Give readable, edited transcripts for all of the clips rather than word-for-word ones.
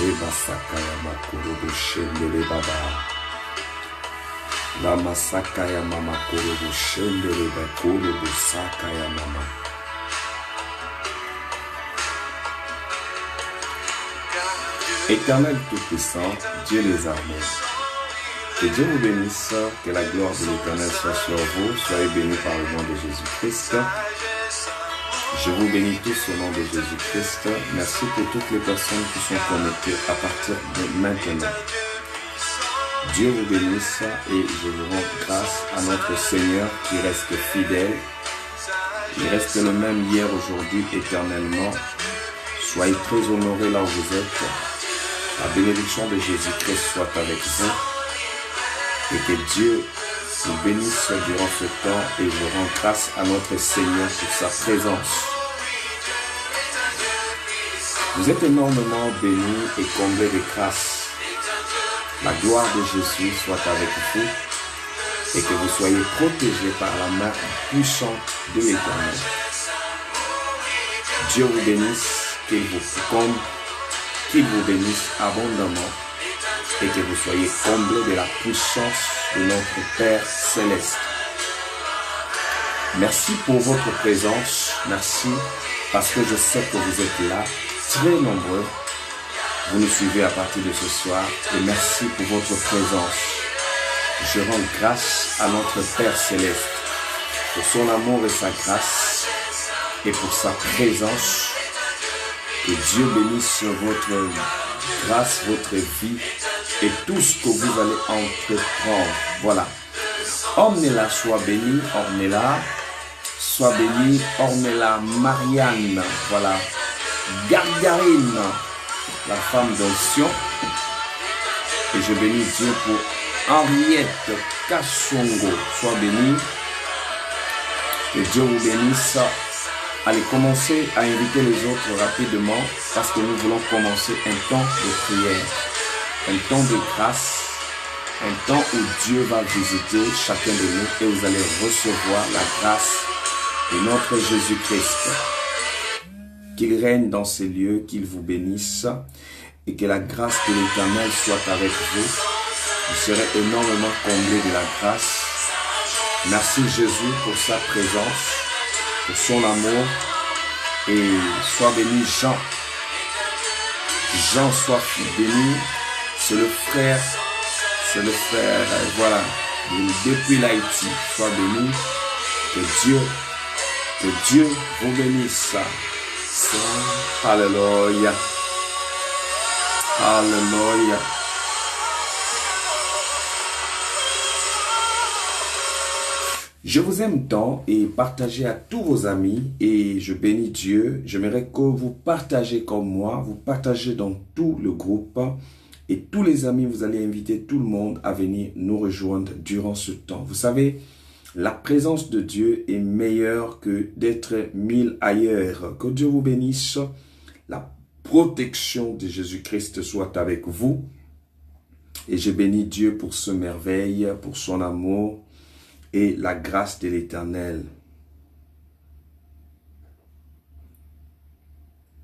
Reba sakaya makorobo shendere baba. Lama sakaya mama korobo shendere bakorobo sakaya mama. Éternel Tout-Puissant, Dieu des armées, que Dieu vous bénisse, que la gloire de l'Éternel soit sur vous, soyez bénis par le nom de Jésus-Christ. Je vous bénis tous au nom de Jésus-Christ. Merci pour toutes les personnes qui sont connectées à partir de maintenant. Dieu vous bénisse et je vous rends grâce à notre Seigneur qui reste fidèle. Il reste le même hier, aujourd'hui, éternellement. Soyez très honorés là où vous êtes. La bénédiction de Jésus-Christ soit avec vous et que Dieu vous bénisse durant ce temps et je rends grâce à notre Seigneur pour sa présence. Vous êtes énormément bénis et comblés de grâce. La gloire de Jésus soit avec vous et que vous soyez protégés par la main puissante de l'Éternel. Dieu vous bénisse, qu'il vous comble, qu'il vous bénisse abondamment et que vous soyez comblés de la puissance de notre Père Céleste. Merci pour votre présence. Merci parce que je sais que vous êtes là, très nombreux. Vous nous suivez à partir de ce soir et merci pour votre présence. Je rends grâce à notre Père Céleste pour son amour et sa grâce et pour sa présence. Que Dieu bénisse votre grâce, votre vie et tout ce que vous allez entreprendre. Voilà. Ornella soit bénie, Ornella. Soit bénie, Ornella Marianne. Voilà. Gargarine, la femme d'onction. Et je bénis Dieu pour Henriette Kassongo. Soit bénie. Que Dieu vous bénisse. Allez, commencez à inviter les autres rapidement parce que nous voulons commencer un temps de prière, un temps de grâce, un temps où Dieu va visiter chacun de nous et vous allez recevoir la grâce de notre Jésus-Christ. Qu'il règne dans ces lieux, qu'il vous bénisse et que la grâce de l'Éternel soit avec vous. Vous serez énormément comblés de la grâce. Merci Jésus pour sa présence, pour son amour, et sois béni Jean. Jean soit béni, c'est le frère, voilà, depuis l'Haïti, sois béni, que Dieu vous bénisse. Alléluia, alléluia. Je vous aime tant et partagez à tous vos amis et je bénis Dieu. J'aimerais que vous partagez comme moi, vous partagez dans tout le groupe et tous les amis, vous allez inviter tout le monde à venir nous rejoindre durant ce temps. Vous savez, la présence de Dieu est meilleure que d'être 1000 ailleurs. Que Dieu vous bénisse. La protection de Jésus-Christ soit avec vous. Et je bénis Dieu pour ce merveille, pour son amour et la grâce de l'Éternel.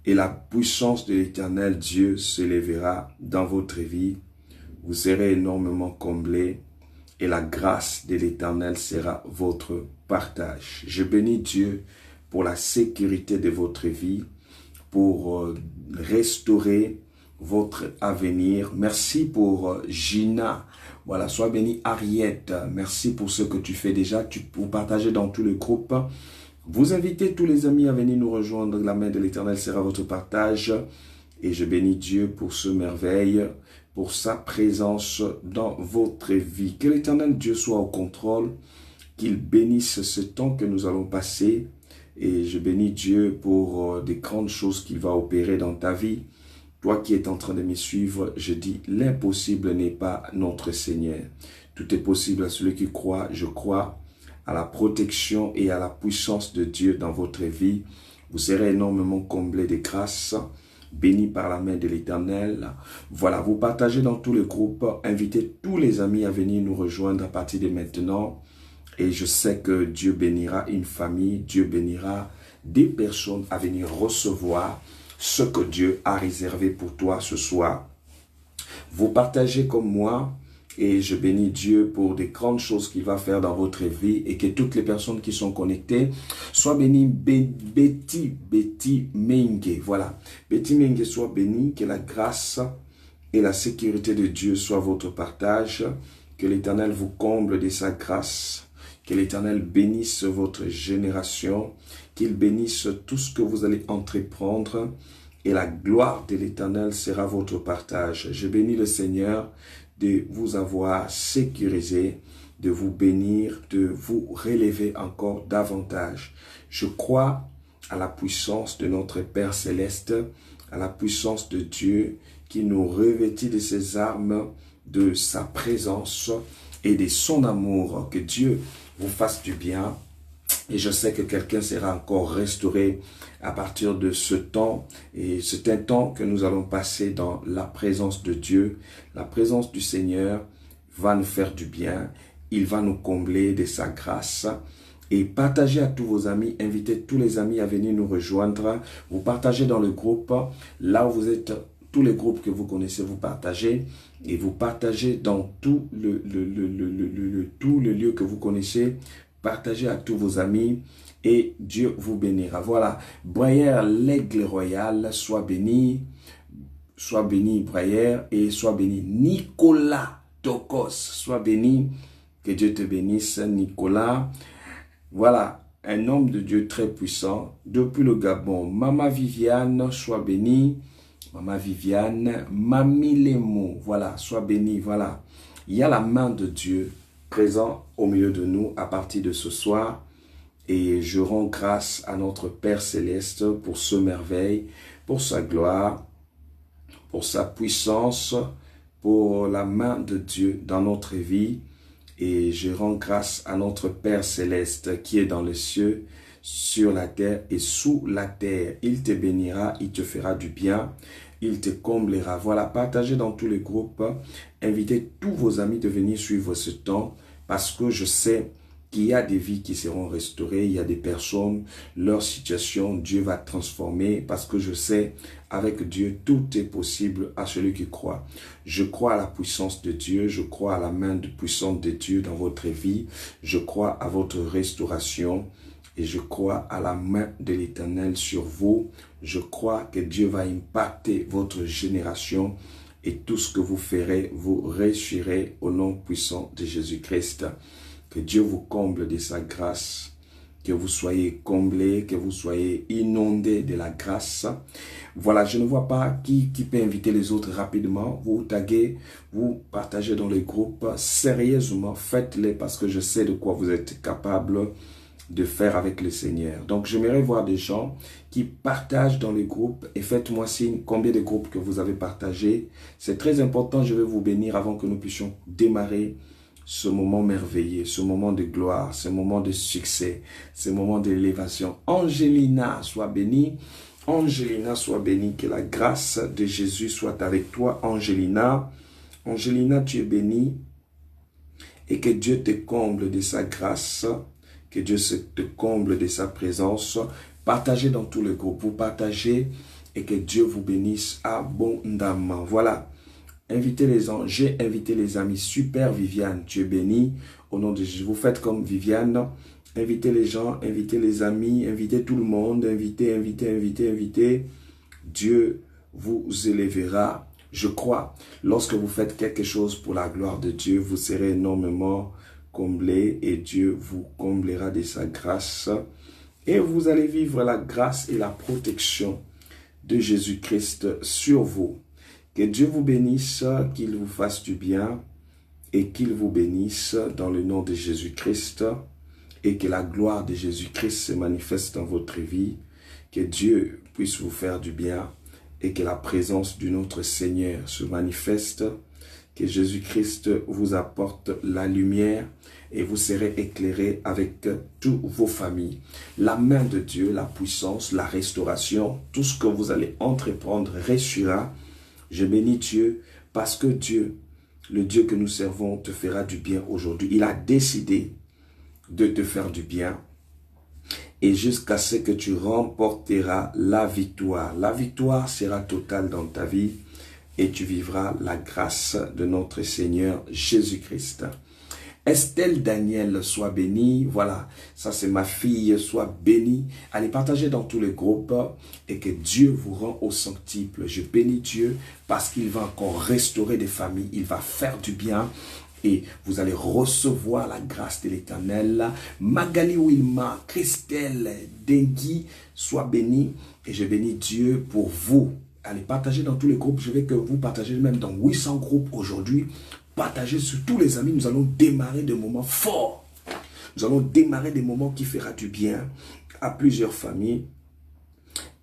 Et la puissance de l'Éternel Dieu s'élèvera dans votre vie. Vous serez énormément comblés et la grâce de l'Éternel sera votre partage. Je bénis Dieu pour la sécurité de votre vie, pour restaurer votre avenir. Merci pour Gina. Voilà, sois béni Ariette. Merci pour ce que tu fais déjà. Vous partagez dans tous les groupes. Vous invitez tous les amis à venir nous rejoindre. La main de l'Éternel sera votre partage. Et je bénis Dieu pour ce merveille, pour sa présence dans votre vie. Que l'Éternel Dieu soit au contrôle, qu'il bénisse ce temps que nous allons passer. Et je bénis Dieu pour des grandes choses qu'il va opérer dans ta vie. Toi qui es en train de me suivre, je dis, l'impossible n'est pas notre Seigneur. Tout est possible à celui qui croit. Je crois à la protection et à la puissance de Dieu dans votre vie. Vous serez énormément comblés de grâce, bénis par la main de l'Éternel. Voilà, vous partagez dans tous les groupes, invitez tous les amis à venir nous rejoindre à partir de maintenant. Et je sais que Dieu bénira une famille, Dieu bénira des personnes à venir recevoir ce que Dieu a réservé pour toi ce soir. Vous partagez comme moi et je bénis Dieu pour des grandes choses qu'il va faire dans votre vie et que toutes les personnes qui sont connectées soient bénies. Betty Mengue, voilà. Betty Mengue soit bénie, que la grâce et la sécurité de Dieu soient votre partage, que l'Éternel vous comble de sa grâce, que l'Éternel bénisse votre génération, qu'il bénisse tout ce que vous allez entreprendre et la gloire de l'Éternel sera votre partage. Je bénis le Seigneur de vous avoir sécurisé, de vous bénir, de vous relever encore davantage. Je crois à la puissance de notre Père Céleste, à la puissance de Dieu qui nous revêtit de ses armes, de sa présence et de son amour. Que Dieu vous fasse du bien. Et je sais que quelqu'un sera encore restauré à partir de ce temps. Et c'est un temps que nous allons passer dans la présence de Dieu. La présence du Seigneur va nous faire du bien. Il va nous combler de sa grâce. Et partagez à tous vos amis. Invitez tous les amis à venir nous rejoindre. Vous partagez dans le groupe. Là où vous êtes, tous les groupes que vous connaissez, vous partagez. Et vous partagez dans tout le lieu que vous connaissez. Partagez à tous vos amis et Dieu vous bénira. Voilà, Brayer, l'aigle royal, sois béni Brayer, et sois béni Nicolas Tokos, sois béni, que Dieu te bénisse Nicolas. Voilà, un homme de Dieu très puissant, depuis le Gabon. Maman Viviane, sois béni. Maman Viviane, Mamie Lemo, voilà, sois béni, voilà. Il y a la main de Dieu présent au milieu de nous à partir de ce soir. Et je rends grâce à notre Père Céleste pour ce merveille, pour sa gloire, pour sa puissance, pour la main de Dieu dans notre vie. Et je rends grâce à notre Père Céleste qui est dans les cieux, sur la terre et sous la terre. Il te bénira, il te fera du bien, il te comblera. Voilà, partagez dans tous les groupes, invitez tous vos amis de venir suivre ce temps, parce que je sais qu'il y a des vies qui seront restaurées, il y a des personnes, leur situation, Dieu va transformer, parce que je sais, avec Dieu, tout est possible à celui qui croit. Je crois à la puissance de Dieu, je crois à la main puissante de Dieu dans votre vie, je crois à votre restauration, et je crois à la main de l'Éternel sur vous. Je crois que Dieu va impacter votre génération et tout ce que vous ferez, vous réussirez au nom puissant de Jésus-Christ. Que Dieu vous comble de sa grâce, que vous soyez comblés, que vous soyez inondés de la grâce. Voilà, je ne vois pas qui peut inviter les autres rapidement. Vous taguez, vous partagez dans les groupes. Sérieusement, faites-les parce que je sais de quoi vous êtes capable de faire avec le Seigneur. Donc, j'aimerais voir des gens qui partagent dans les groupes et faites-moi signe combien de groupes que vous avez partagé. C'est très important, je vais vous bénir avant que nous puissions démarrer ce moment merveilleux, ce moment de gloire, ce moment de succès, ce moment d'élévation. Angelina, sois bénie. Angelina, sois bénie. Que la grâce de Jésus soit avec toi, Angelina. Angelina, tu es bénie et que Dieu te comble de sa grâce. Que Dieu te comble de sa présence. Partagez dans tous les groupes. Vous partagez et que Dieu vous bénisse abondamment. Voilà. Invitez les gens. J'ai invité les amis. Super Viviane. Tu es bénie. Au nom de Jésus. Vous faites comme Viviane. Invitez les gens. Invitez les amis. Invitez tout le monde. Invitez. Dieu vous élèvera. Je crois. Lorsque vous faites quelque chose pour la gloire de Dieu, vous serez énormément comblé et Dieu vous comblera de sa grâce et vous allez vivre la grâce et la protection de Jésus-Christ sur vous. Que Dieu vous bénisse, qu'il vous fasse du bien et qu'il vous bénisse dans le nom de Jésus-Christ et que la gloire de Jésus-Christ se manifeste dans votre vie. Que Dieu puisse vous faire du bien et que la présence de notre Seigneur se manifeste. Que Jésus-Christ vous apporte la lumière et vous serez éclairés avec toutes vos familles. La main de Dieu, la puissance, la restauration, tout ce que vous allez entreprendre réussira. Je bénis Dieu parce que Dieu, le Dieu que nous servons, te fera du bien aujourd'hui. Il a décidé de te faire du bien et jusqu'à ce que tu remporteras la victoire. La victoire sera totale dans ta vie et tu vivras la grâce de notre Seigneur Jésus-Christ. Estelle Daniel, sois bénie. Voilà, ça c'est ma fille, sois bénie. Allez partager dans tous les groupes et que Dieu vous rend au centuple. Je bénis Dieu parce qu'il va encore restaurer des familles. Il va faire du bien et vous allez recevoir la grâce de l'Éternel. Magali Wilma, Christelle, Dengui, sois bénie et je bénis Dieu pour vous. Allez partager dans tous les groupes. Je vais que vous partagez même dans 800 groupes aujourd'hui. Partagez sur tous les amis, nous allons démarrer des moments forts. Nous allons démarrer des moments qui feront du bien à plusieurs familles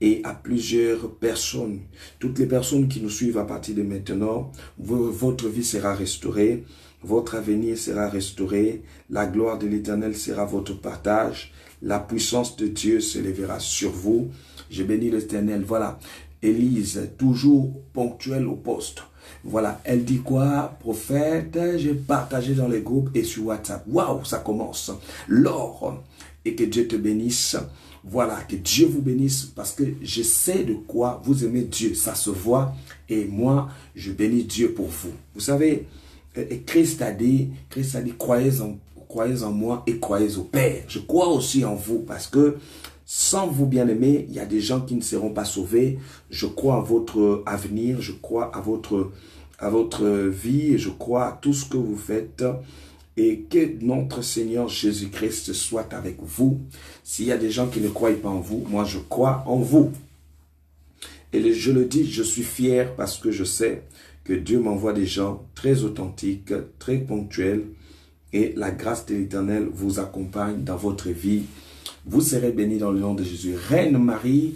et à plusieurs personnes. Toutes les personnes qui nous suivent à partir de maintenant, votre vie sera restaurée, votre avenir sera restauré, la gloire de l'Éternel sera votre partage, la puissance de Dieu se lèvera sur vous. Je bénis l'Éternel. Voilà, Élise, toujours ponctuelle au poste. Voilà, elle dit quoi? Prophète, j'ai partagé dans les groupes et sur WhatsApp. Waouh, ça commence. Laure, et que Dieu te bénisse. Voilà, que Dieu vous bénisse parce que je sais de quoi vous aimez Dieu. Ça se voit et moi, je bénis Dieu pour vous. Vous savez, Christ a dit, croyez en moi et croyez au Père. Je crois aussi en vous parce que sans vous bien-aimés, il y a des gens qui ne seront pas sauvés. Je crois à votre avenir, je crois à votre vie, je crois à tout ce que vous faites. Et que notre Seigneur Jésus-Christ soit avec vous. S'il y a des gens qui ne croient pas en vous, moi je crois en vous. Et je le dis, je suis fier parce que je sais que Dieu m'envoie des gens très authentiques, très ponctuels. Et la grâce de l'Éternel vous accompagne dans votre vie. Vous serez bénis dans le nom de Jésus. Reine Marie,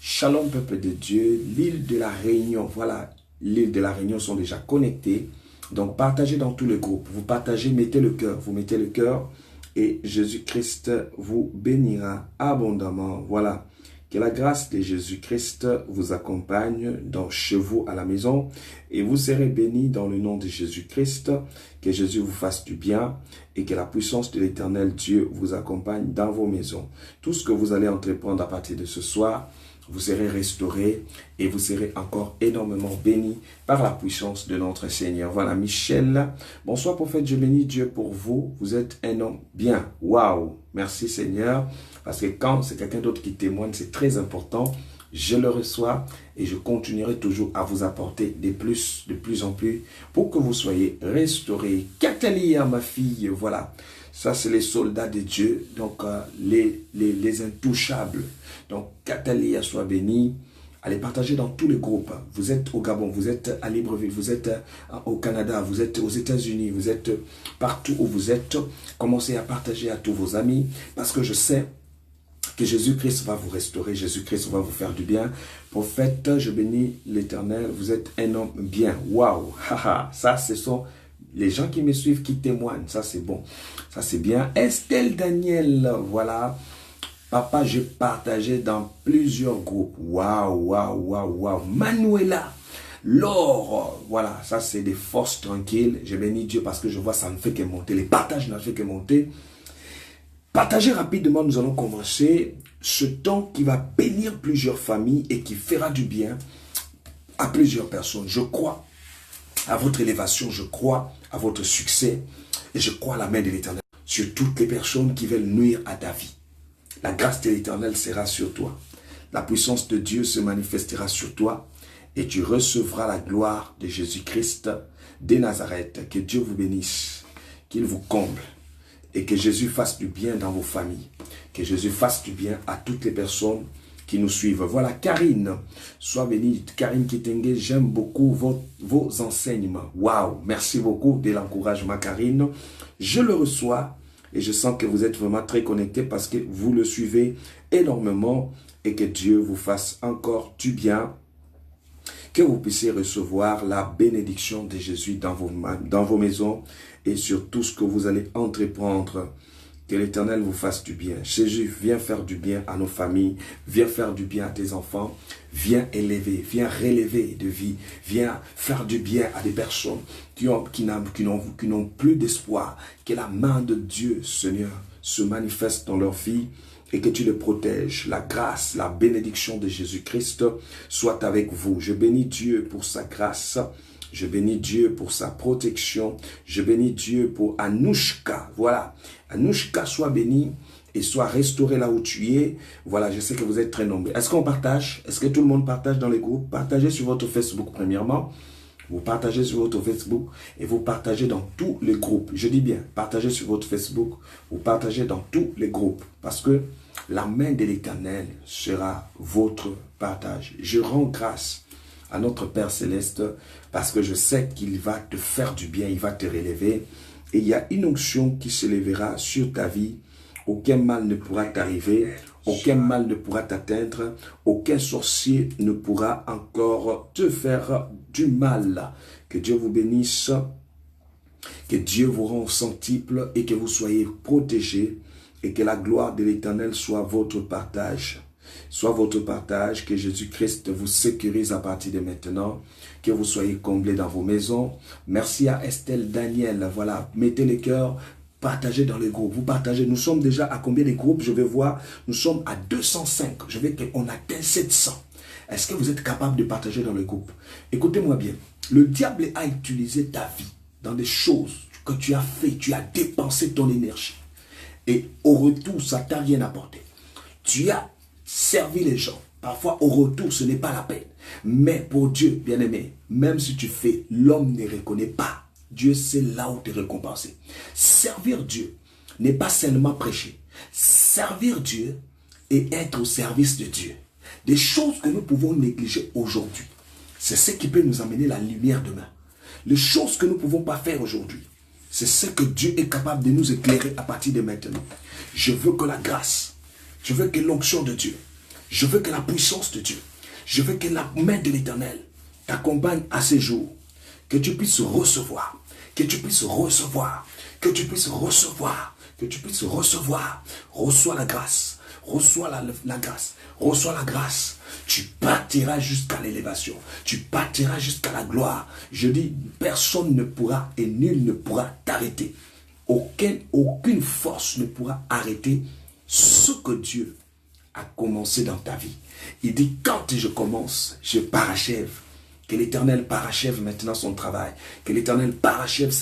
shalom peuple de Dieu, l'île de la Réunion. Voilà, l'île de la Réunion sont déjà connectés. Donc partagez dans tous les groupes. Vous partagez, mettez le cœur. Vous mettez le cœur et Jésus-Christ vous bénira abondamment. Voilà, que la grâce de Jésus-Christ vous accompagne chez vous à la maison. Et vous serez bénis dans le nom de Jésus-Christ. Que Jésus vous fasse du bien et que la puissance de l'Éternel Dieu vous accompagne dans vos maisons. Tout ce que vous allez entreprendre à partir de ce soir, vous serez restaurés et vous serez encore énormément bénis par la puissance de notre Seigneur. Voilà, Michel. Bonsoir, prophète, je bénis Dieu pour vous. Vous êtes un homme bien. Waouh! Merci, Seigneur. Parce que quand c'est quelqu'un d'autre qui témoigne, c'est très important. Je le reçois et je continuerai toujours à vous apporter de plus en plus pour que vous soyez restaurés. Catalia, ma fille, voilà. Ça, c'est les soldats de Dieu, donc les intouchables. Donc, Catalia, sois bénie. Allez partager dans tous les groupes. Vous êtes au Gabon, vous êtes à Libreville, vous êtes au Canada, vous êtes aux États-Unis, vous êtes partout où vous êtes. Commencez à partager à tous vos amis parce que je sais que Jésus-Christ va vous restaurer, Jésus-Christ va vous faire du bien. Prophète, je bénis l'Éternel, vous êtes un homme bien. Waouh, ça ce sont les gens qui me suivent, qui témoignent, ça c'est bon, ça c'est bien. Estelle Daniel, voilà. Papa, j'ai partagé dans plusieurs groupes. Waouh, waouh, waouh, waouh. Manuela, Laure, voilà, ça c'est des forces tranquilles. Je bénis Dieu parce que je vois ça ne fait que monter. Les partages ne fait que monter. Partagez rapidement, nous allons commencer ce temps qui va bénir plusieurs familles et qui fera du bien à plusieurs personnes. Je crois à votre élévation, je crois à votre succès et je crois à la main de l'Éternel sur toutes les personnes qui veulent nuire à ta vie. La grâce de l'Éternel sera sur toi. La puissance de Dieu se manifestera sur toi et tu recevras la gloire de Jésus-Christ de Nazareth. Que Dieu vous bénisse, qu'il vous comble. Et que Jésus fasse du bien dans vos familles. Que Jésus fasse du bien à toutes les personnes qui nous suivent. Voilà, Karine, sois bénie. Karine Kitenge, j'aime beaucoup vos enseignements. Waouh, merci beaucoup de l'encouragement, Karine. Je le reçois et je sens que vous êtes vraiment très connectés parce que vous le suivez énormément et que Dieu vous fasse encore du bien. Que vous puissiez recevoir la bénédiction de Jésus dans vos maisons et sur tout ce que vous allez entreprendre. Que l'Éternel vous fasse du bien. Jésus, viens faire du bien à nos familles, viens faire du bien à tes enfants, viens élever, viens relever de vie, viens faire du bien à des personnes qui n'ont plus d'espoir. Que la main de Dieu, Seigneur, se manifeste dans leur vie et que tu les protèges. La grâce, la bénédiction de Jésus-Christ soit avec vous. Je bénis Dieu pour sa grâce. Je bénis Dieu pour sa protection. Je bénis Dieu pour Anouchka. Voilà. Anouchka, sois bénie et sois restaurée là où tu es. Voilà, je sais que vous êtes très nombreux. Est-ce qu'on partage? Est-ce que tout le monde partage dans les groupes? Partagez sur votre Facebook premièrement. Vous partagez sur votre Facebook et vous partagez dans tous les groupes. Je dis bien, partagez sur votre Facebook, vous partagez dans tous les groupes. Parce que la main de l'Éternel sera votre partage. Je rends grâce à notre Père Céleste parce que je sais qu'il va te faire du bien, il va te relever. Et il y a une onction qui se lèvera sur ta vie. Aucun mal ne pourra t'arriver, aucun mal ne pourra t'atteindre, aucun sorcier ne pourra encore te faire du mal. Que Dieu vous bénisse, que Dieu vous rende centuple et que vous soyez protégés et que la gloire de l'Éternel soit votre partage. Soit votre partage, que Jésus-Christ vous sécurise à partir de maintenant, que vous soyez comblés dans vos maisons. Merci à Estelle Daniel, voilà, mettez les cœurs. Partagez dans les groupes, vous partagez. Nous sommes déjà à combien de groupes? Je vais voir. Nous sommes à 205. Je vais qu'on atteint 700. Est-ce que vous êtes capable de partager dans les groupes? Écoutez-moi bien. Le diable a utilisé ta vie dans des choses que tu as fait. Tu as dépensé ton énergie. Et au retour, ça ne t'a rien apporté. Tu as servi les gens. Parfois, au retour, ce n'est pas la peine. Mais pour Dieu, bien-aimé, même si tu fais, l'homme ne reconnaît pas. Dieu sait là où te récompenser. Servir Dieu n'est pas seulement prêcher. Servir Dieu et être au service de Dieu. Des choses que nous pouvons négliger aujourd'hui. C'est ce qui peut nous amener la lumière demain. Les choses que nous ne pouvons pas faire aujourd'hui. C'est ce que Dieu est capable de nous éclairer à partir de maintenant. Je veux que la grâce, je veux que l'onction de Dieu, je veux que la puissance de Dieu, je veux que la main de l'Éternel t'accompagne à ces jours. Que tu puisses recevoir, que tu puisses recevoir, que tu puisses recevoir, que tu puisses recevoir. Reçois la grâce, reçois la grâce, reçois la grâce. Tu partiras jusqu'à l'élévation, tu partiras jusqu'à la gloire. Je dis, personne ne pourra et nul ne pourra t'arrêter. Aucune force ne pourra arrêter ce que Dieu a commencé dans ta vie. Il dit, quand je commence, je parachève. Que l'Éternel parachève maintenant son travail. Que l'Éternel parachève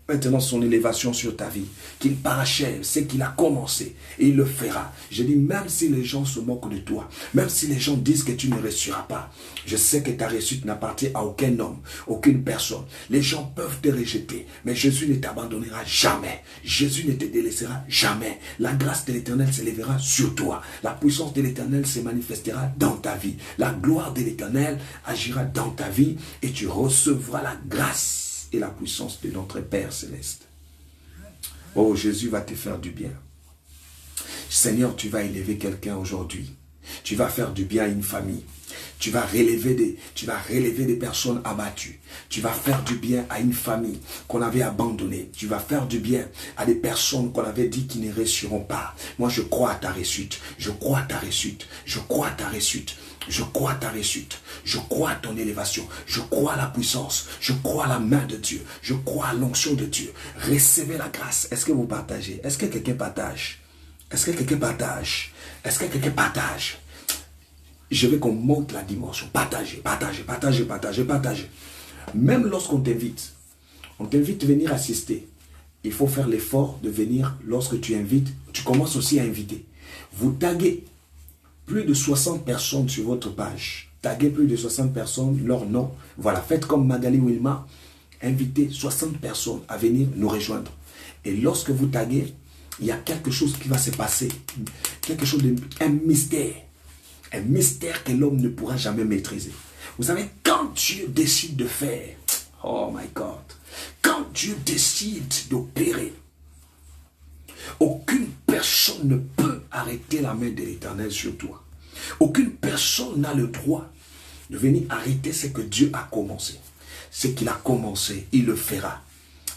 maintenant son élévation sur ta vie. Qu'il parachève ce qu'il a commencé. Et il le fera. Je dis, même si les gens se moquent de toi, même si les gens disent que tu ne réussiras pas, je sais que ta réussite n'appartient à aucun homme, aucune personne. Les gens peuvent te rejeter, mais Jésus ne t'abandonnera jamais. Jésus ne te délaissera jamais. La grâce de l'Éternel s'élèvera sur toi. La puissance de l'Éternel se manifestera dans ta vie. La gloire de l'Éternel agira dans ta vie et tu recevras la grâce et la puissance de notre Père Céleste. Oh, Jésus va te faire du bien. Seigneur, tu vas élever quelqu'un aujourd'hui. Tu vas faire du bien à une famille. Tu vas relever des personnes abattues. Tu vas faire du bien à une famille qu'on avait abandonnée. Tu vas faire du bien à des personnes qu'on avait dit qui ne réussiront pas. Moi, je crois à ta réussite. Je crois à ta réussite. Je crois à ta réussite. Je crois à ta réussite. Je crois à ton élévation. Je crois à la puissance. Je crois à la main de Dieu. Je crois à l'onction de Dieu. Recevez la grâce. Est-ce que vous partagez? Est-ce que quelqu'un partage? Est-ce que quelqu'un partage? Est-ce que quelqu'un partage? Je veux qu'on monte la dimension. Partagez, partagez, partagez, partagez, partagez. Même lorsqu'on t'invite à venir assister. Il faut faire l'effort de venir lorsque tu invites. Tu commences aussi à inviter. Vous taguez plus de 60 personnes sur votre page. Taguez plus de 60 personnes, leur nom. Voilà, faites comme Magali Wilma. Invitez 60 personnes à venir nous rejoindre. Et lorsque vous taguez, il y a quelque chose qui va se passer. Quelque chose un mystère. Un mystère que l'homme ne pourra jamais maîtriser. Vous savez, quand Dieu décide de faire, oh my God, quand Dieu décide d'opérer, aucune personne ne peut arrêter la main de l'Éternel sur toi. Aucune personne n'a le droit de venir arrêter ce que Dieu a commencé. Ce qu'il a commencé, il le fera.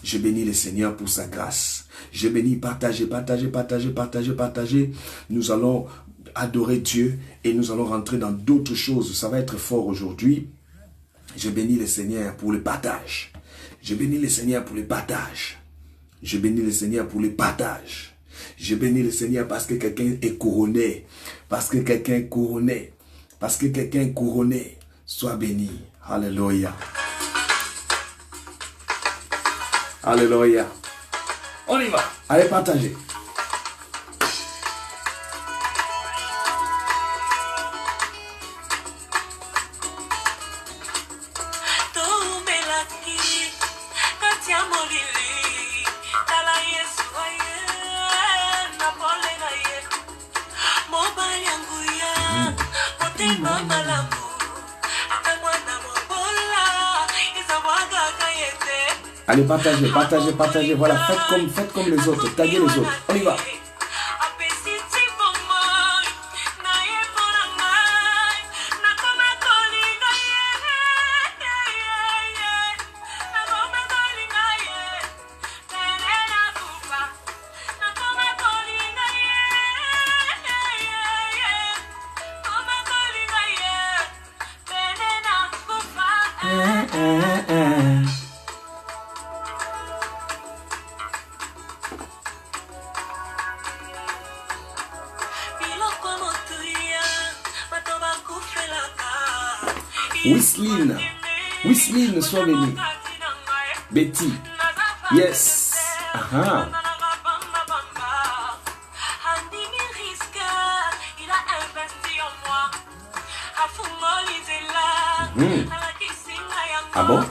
Je bénis le Seigneur pour sa grâce. Je bénis, partagez, partagez, partagez, partagez, partagez. Nous allons adorer Dieu et nous allons rentrer dans d'autres choses. Ça va être fort aujourd'hui. Je bénis le Seigneur pour le partage. Je bénis le Seigneur pour le partage. Je bénis le Seigneur pour le partage. Je bénis le Seigneur parce que quelqu'un est couronné. Parce que quelqu'un est couronné. Parce que quelqu'un est couronné. Sois béni. Alléluia. Alléluia. On y va. Allez, partagez. Allez, partagez, partagez, partagez. Voilà, faites comme les autres. Taguez les autres. On y va. Wisline, sois béni. Betty. Yes. Aha. Ah bon?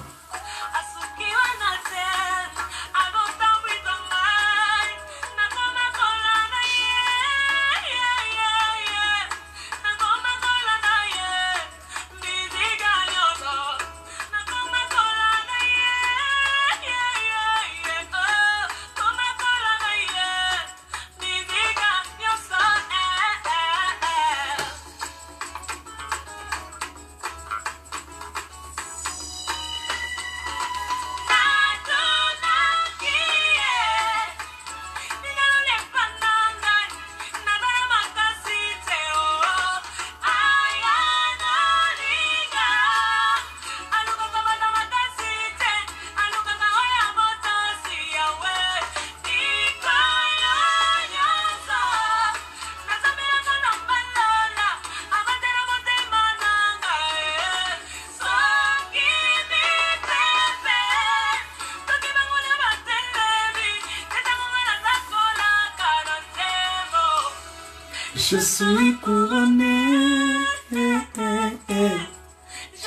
Je suis couronné, je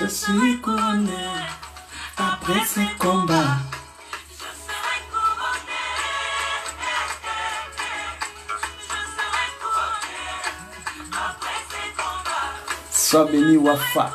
suis couronné après ces combats. Sois béni, Wafa.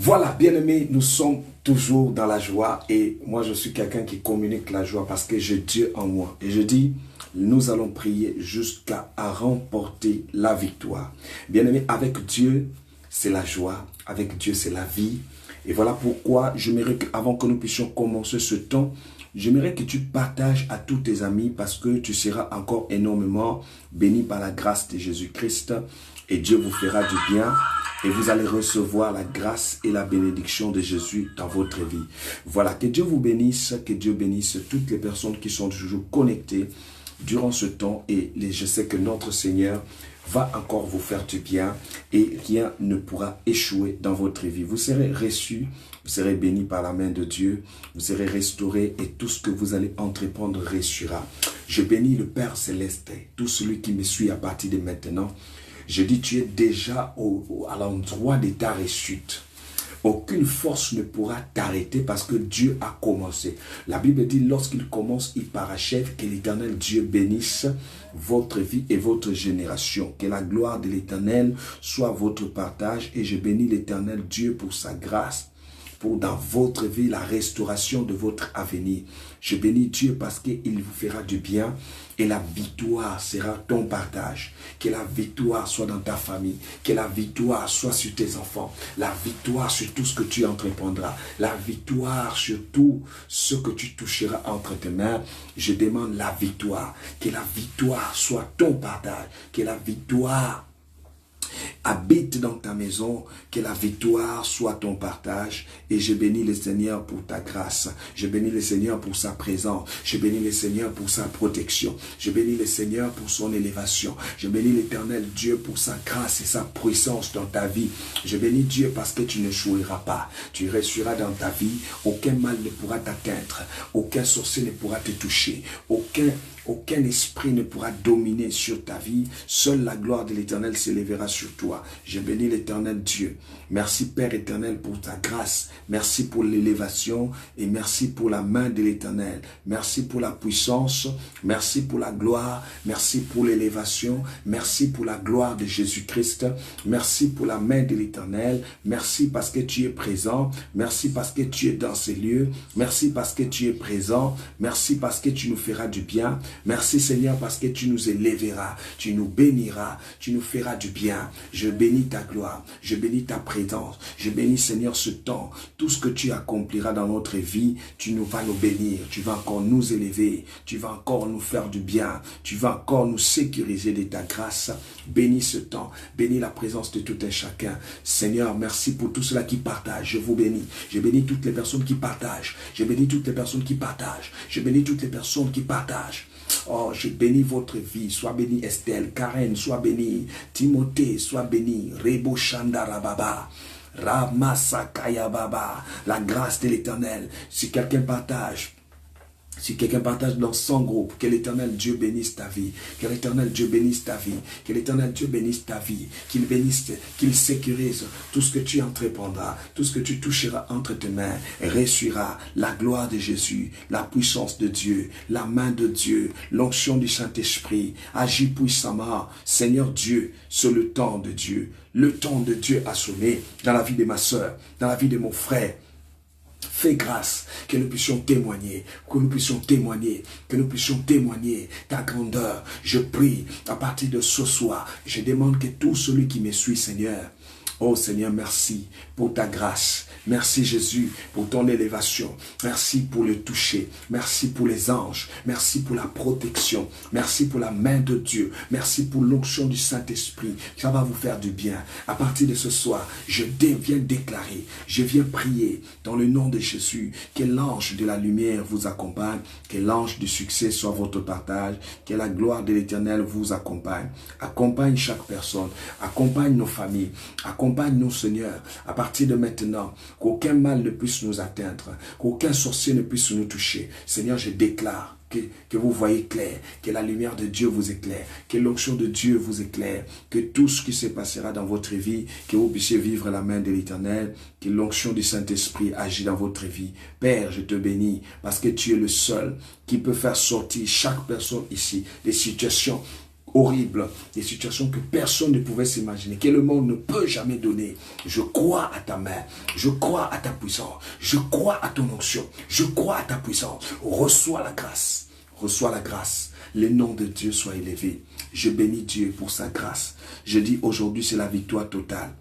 Voilà, bien-aimés, nous sommes toujours dans la joie et moi je suis quelqu'un qui communique la joie parce que j'ai Dieu en moi. Et je dis, nous allons prier jusqu'à remporter la victoire. Bien-aimés, avec Dieu, c'est la joie, avec Dieu, c'est la vie. Et voilà pourquoi j'aimerais qu'avant que nous puissions commencer ce temps, j'aimerais que tu partages à tous tes amis parce que tu seras encore énormément béni par la grâce de Jésus-Christ et Dieu vous fera du bien. Et vous allez recevoir la grâce et la bénédiction de Jésus dans votre vie. Voilà, que Dieu vous bénisse, que Dieu bénisse toutes les personnes qui sont toujours connectées durant ce temps. Et je sais que notre Seigneur va encore vous faire du bien et rien ne pourra échouer dans votre vie. Vous serez reçus, vous serez bénis par la main de Dieu, vous serez restaurés et tout ce que vous allez entreprendre réussira. Je bénis le Père Céleste, tout celui qui me suit à partir de maintenant. Je dis, tu es déjà à l'endroit de ta réussite. Aucune force ne pourra t'arrêter parce que Dieu a commencé. La Bible dit, lorsqu'il commence, il parachève. Que l'Éternel Dieu bénisse votre vie et votre génération. Que la gloire de l'Éternel soit votre partage. Et je bénis l'Éternel Dieu pour sa grâce, pour dans votre vie la restauration de votre avenir. Je bénis Dieu parce qu'il vous fera du bien et la victoire sera ton partage. Que la victoire soit dans ta famille, que la victoire soit sur tes enfants, la victoire sur tout ce que tu entreprendras, la victoire sur tout ce que tu toucheras entre tes mains. Je demande la victoire, que la victoire soit ton partage, que la victoire habite dans ta maison, que la victoire soit ton partage. Et je bénis le Seigneur pour ta grâce. Je bénis le Seigneur pour sa présence. Je bénis le Seigneur pour sa protection. Je bénis le Seigneur pour son élévation. Je bénis l'Éternel Dieu pour sa grâce et sa puissance dans ta vie. Je bénis Dieu parce que tu ne jouiras pas. Tu réussiras dans ta vie. Aucun mal ne pourra t'atteindre. Aucun sorcier ne pourra te toucher. Aucun esprit ne pourra dominer sur ta vie. Seule la gloire de l'Éternel s'élèvera sur toi. Je bénis l'Éternel Dieu. Merci Père éternel pour ta grâce. Merci pour l'élévation et merci pour la main de l'Éternel. Merci pour la puissance. Merci pour la gloire. Merci pour l'élévation. Merci pour la gloire de Jésus-Christ. Merci pour la main de l'Éternel. Merci parce que tu es présent. Merci parce que tu es dans ces lieux. Merci parce que tu es présent. Merci parce que tu nous feras du bien. Merci Seigneur parce que tu nous élèveras, tu nous béniras, tu nous feras du bien. Je bénis ta gloire, je bénis ta présence, je bénis Seigneur ce temps. Tout ce que tu accompliras dans notre vie, tu nous vas nous bénir, tu vas encore nous élever, tu vas encore nous faire du bien, tu vas encore nous sécuriser de ta grâce. Bénis ce temps, bénis la présence de tout un chacun. Seigneur, merci pour tout cela qui partage, je vous bénis. Je bénis toutes les personnes qui partagent, je bénis toutes les personnes qui partagent, je bénis toutes les personnes qui partagent. Oh, je bénis votre vie. Sois béni Estelle, Karen, sois béni Timothée, sois béni Rebo Shandarababa, Ramasakaya Baba. La grâce de l'Éternel. Si quelqu'un partage, dans son groupe, que l'Éternel Dieu bénisse ta vie, que l'Éternel Dieu bénisse ta vie, que l'Éternel Dieu bénisse ta vie, qu'il bénisse, qu'il sécurise tout ce que tu entreprendras, tout ce que tu toucheras entre tes mains, réussira la gloire de Jésus, la puissance de Dieu, la main de Dieu, l'onction du Saint-Esprit, agit puissamment. Seigneur Dieu, c'est le temps de Dieu. Le temps de Dieu a sonné dans la vie de ma soeur, dans la vie de mon frère. Fais grâce, que nous puissions témoigner, que nous puissions témoigner ta grandeur. Je prie à partir de ce soir, je demande que tout celui qui me suit, Seigneur, oh Seigneur, merci pour ta grâce. Merci Jésus pour ton élévation. Merci pour le toucher. Merci pour les anges. Merci pour la protection. Merci pour la main de Dieu. Merci pour l'onction du Saint-Esprit. Ça va vous faire du bien. À partir de ce soir, je viens déclarer, je viens prier dans le nom de Jésus. Que l'ange de la lumière vous accompagne. Que l'ange du succès soit votre partage. Que la gloire de l'Éternel vous accompagne. Accompagne chaque personne. Accompagne nos familles. Accompagne-nous, Seigneur. À partir de maintenant, qu'aucun mal ne puisse nous atteindre, qu'aucun sorcier ne puisse nous toucher. Seigneur, je déclare que vous voyez clair, que la lumière de Dieu vous éclaire, que l'onction de Dieu vous éclaire, que tout ce qui se passera dans votre vie, que vous puissiez vivre la main de l'Éternel, que l'onction du Saint-Esprit agit dans votre vie. Père, je te bénis parce que tu es le seul qui peut faire sortir chaque personne ici des situations horribles, des situations que personne ne pouvait s'imaginer, que le monde ne peut jamais donner. Je crois à ta main, je crois à ta puissance, je crois à ton onction, je crois à ta puissance. Reçois la grâce, reçois la grâce. Le nom de Dieu soit élevé. Je bénis Dieu pour sa grâce. Je dis aujourd'hui, c'est la victoire totale.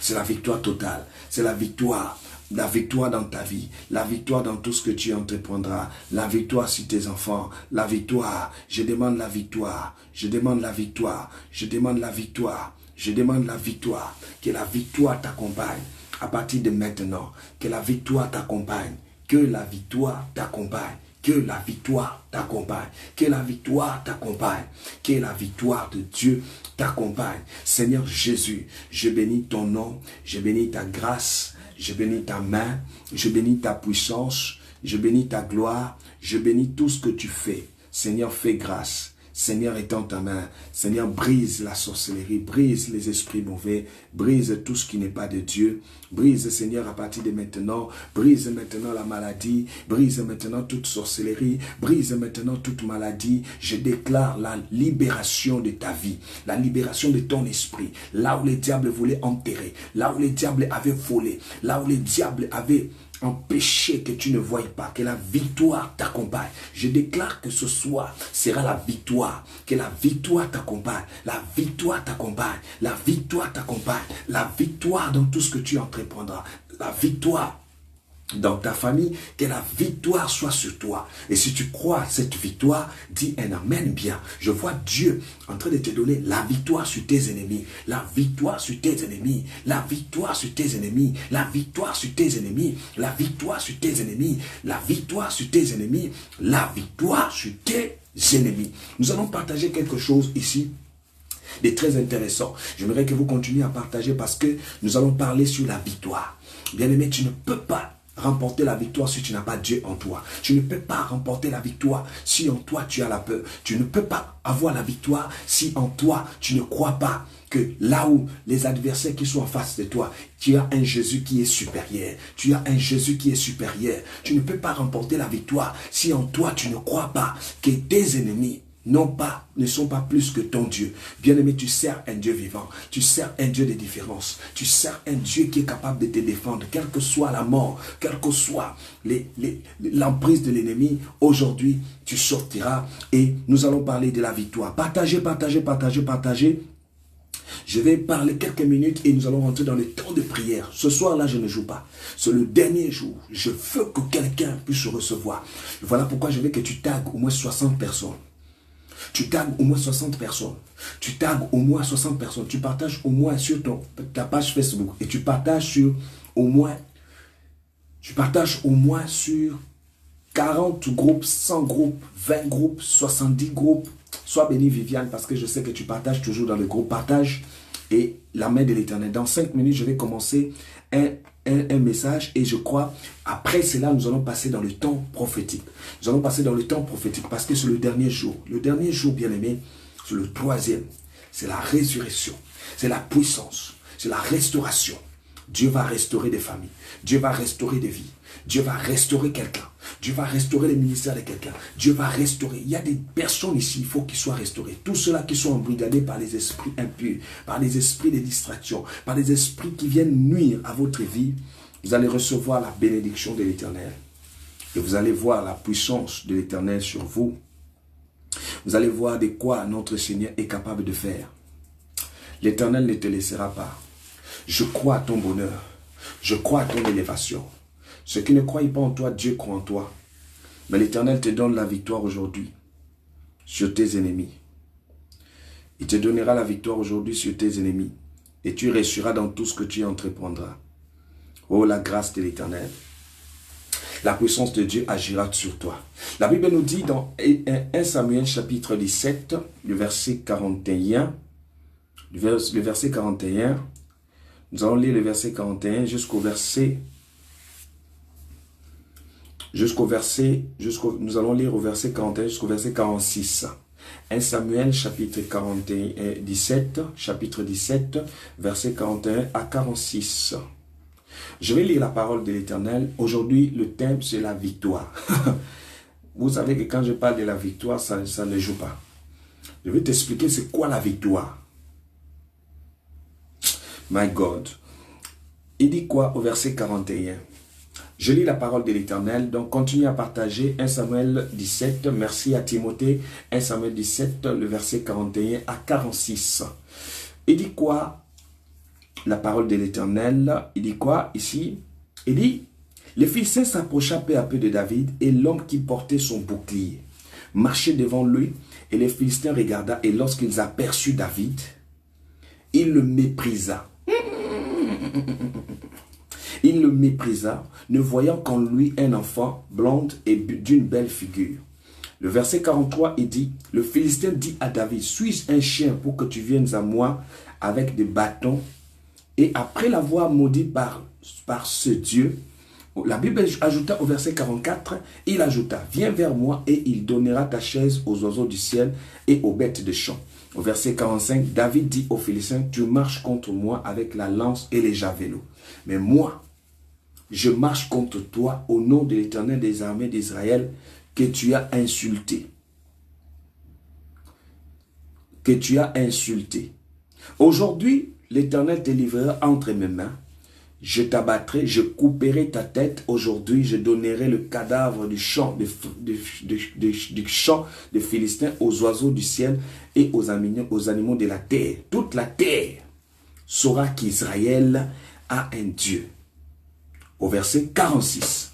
C'est la victoire totale. C'est la victoire. La victoire dans ta vie, la victoire dans tout ce que tu entreprendras, la victoire sur tes enfants, la victoire, je demande la victoire, je demande la victoire, je demande la victoire, je demande la victoire, que la victoire t'accompagne à partir de maintenant, que la victoire t'accompagne, que la victoire t'accompagne, que la victoire t'accompagne, que la victoire t'accompagne, que la victoire de Dieu t'accompagne. Seigneur Jésus, je bénis ton nom, je bénis ta grâce, je bénis ta main, je bénis ta puissance, je bénis ta gloire, je bénis tout ce que tu fais. Seigneur, fais grâce, Seigneur, étends ta main. Seigneur, brise la sorcellerie, brise les esprits mauvais, brise tout ce qui n'est pas de Dieu. Brise, Seigneur, à partir de maintenant. Brise maintenant la maladie. Brise maintenant toute sorcellerie. Brise maintenant toute maladie. Je déclare la libération de ta vie, la libération de ton esprit. Là où les diables voulaient enterrer, là où les diables avaient volé, là où les diables avaient empêcher que tu ne voies pas, que la victoire t'accompagne. Je déclare que ce soir sera la victoire, que la victoire t'accompagne, la victoire t'accompagne, la victoire t'accompagne, la victoire dans tout ce que tu entreprendras, la victoire dans ta famille, que la victoire soit sur toi. Et si tu crois à cette victoire, dis un amen bien. Je vois Dieu en train de te donner la victoire sur tes ennemis, la victoire sur tes ennemis, la victoire sur tes ennemis, la victoire sur tes ennemis, la victoire sur tes ennemis, la victoire sur tes ennemis, la victoire sur tes ennemis. Nous allons partager quelque chose ici de très intéressant. J'aimerais que vous continuiez à partager parce que nous allons parler sur la victoire. Bien-aimé, tu ne peux pas remporter la victoire si tu n'as pas Dieu en toi. Tu ne peux pas remporter la victoire si en toi tu as la peur. Tu ne peux pas avoir la victoire si en toi tu ne crois pas que là où les adversaires qui sont en face de toi, tu as un Jésus qui est supérieur. Tu as un Jésus qui est supérieur. Tu ne peux pas remporter la victoire si en toi tu ne crois pas que tes ennemis ne sont pas plus que ton Dieu. Bien-aimé, tu sers un Dieu vivant. Tu sers un Dieu de différence. Tu sers un Dieu qui est capable de te défendre, quelle que soit la mort, quelle que soit l'emprise de l'ennemi. Aujourd'hui, tu sortiras et nous allons parler de la victoire. Partagez, partagez, partagez, partagez. Je vais parler quelques minutes et nous allons rentrer dans le temps de prière. Ce soir-là, je ne joue pas. C'est le dernier jour. Je veux que quelqu'un puisse recevoir. Voilà pourquoi je veux que tu tagues au moins 60 personnes. Tu tagues au moins 60 personnes. Tu tagues au moins 60 personnes. Tu partages au moins sur ta page Facebook. Et tu partages sur au moins sur 40 groupes, 100 groupes, 20 groupes, 70 groupes. Sois béni Viviane parce que je sais que tu partages toujours dans le groupe. Partage et la main de l'Éternel. Dans 5 minutes, je vais commencer un message et je crois, après cela, nous allons passer dans le temps prophétique. Nous allons passer dans le temps prophétique parce que c'est le dernier jour. Le dernier jour, bien aimé, c'est le troisième. C'est la résurrection. C'est la puissance. C'est la restauration. Dieu va restaurer des familles. Dieu va restaurer des vies. Dieu va restaurer quelqu'un. Dieu va restaurer le ministère de quelqu'un. Dieu va restaurer. Il y a des personnes ici, il faut qu'ils soient restaurés. Tous ceux-là qui sont embrigadés par les esprits impurs, par les esprits de distraction, par les esprits qui viennent nuire à votre vie, vous allez recevoir la bénédiction de l'Éternel. Et vous allez voir la puissance de l'Éternel sur vous. Vous allez voir de quoi notre Seigneur est capable de faire. L'Éternel ne te laissera pas. Je crois à ton bonheur. Je crois à ton élévation. Ceux qui ne croient pas en toi, Dieu croit en toi. Mais l'Éternel te donne la victoire aujourd'hui sur tes ennemis. Il te donnera la victoire aujourd'hui sur tes ennemis. Et tu réussiras dans tout ce que tu entreprendras. Oh, la grâce de l'Éternel. La puissance de Dieu agira sur toi. La Bible nous dit dans 1 Samuel chapitre 17, le verset 41, le verset 41, nous allons lire le verset 41 nous allons lire au verset 41 jusqu'au verset 46. 1 Samuel chapitre 17, verset 41 à 46. Je vais lire la parole de l'Éternel. Aujourd'hui, le thème, c'est la victoire. Vous savez que quand je parle de la victoire, ça ne joue pas. Je vais t'expliquer c'est quoi la victoire. My God. Il dit quoi au verset 41? Je lis la parole de l'Éternel, donc continue à partager 1 Samuel 17, merci à Timothée, 1 Samuel 17, le verset 41 à 46. Il dit quoi? La parole de l'Éternel, il dit quoi ici? Il dit, les Philistins s'approcha peu à peu de David et l'homme qui portait son bouclier marchait devant lui et les Philistins regarda et lorsqu'ils aperçurent David, il le méprisa. Il le méprisa, ne voyant qu'en lui un enfant blonde et d'une belle figure. Le verset 43, il dit, le Philistin dit à David, suis-je un chien pour que tu viennes à moi avec des bâtons? Et après l'avoir maudit par ce Dieu, La Bible ajouta au verset 44, il ajouta, viens vers moi et il donnera ta chaise aux oiseaux du ciel et aux bêtes de champ. Au verset 45, David dit aux Philistins, tu marches contre moi avec la lance et les javelots. Mais moi, je marche contre toi au nom de l'Éternel des armées d'Israël que tu as insulté. Que tu as insulté. Aujourd'hui, l'Éternel te livrera entre mes mains. Je t'abattrai, je couperai ta tête. Aujourd'hui, je donnerai le cadavre du champ du champ des Philistins aux oiseaux du ciel et aux animaux de la terre. Toute la terre saura qu'Israël a un Dieu. Au verset 46.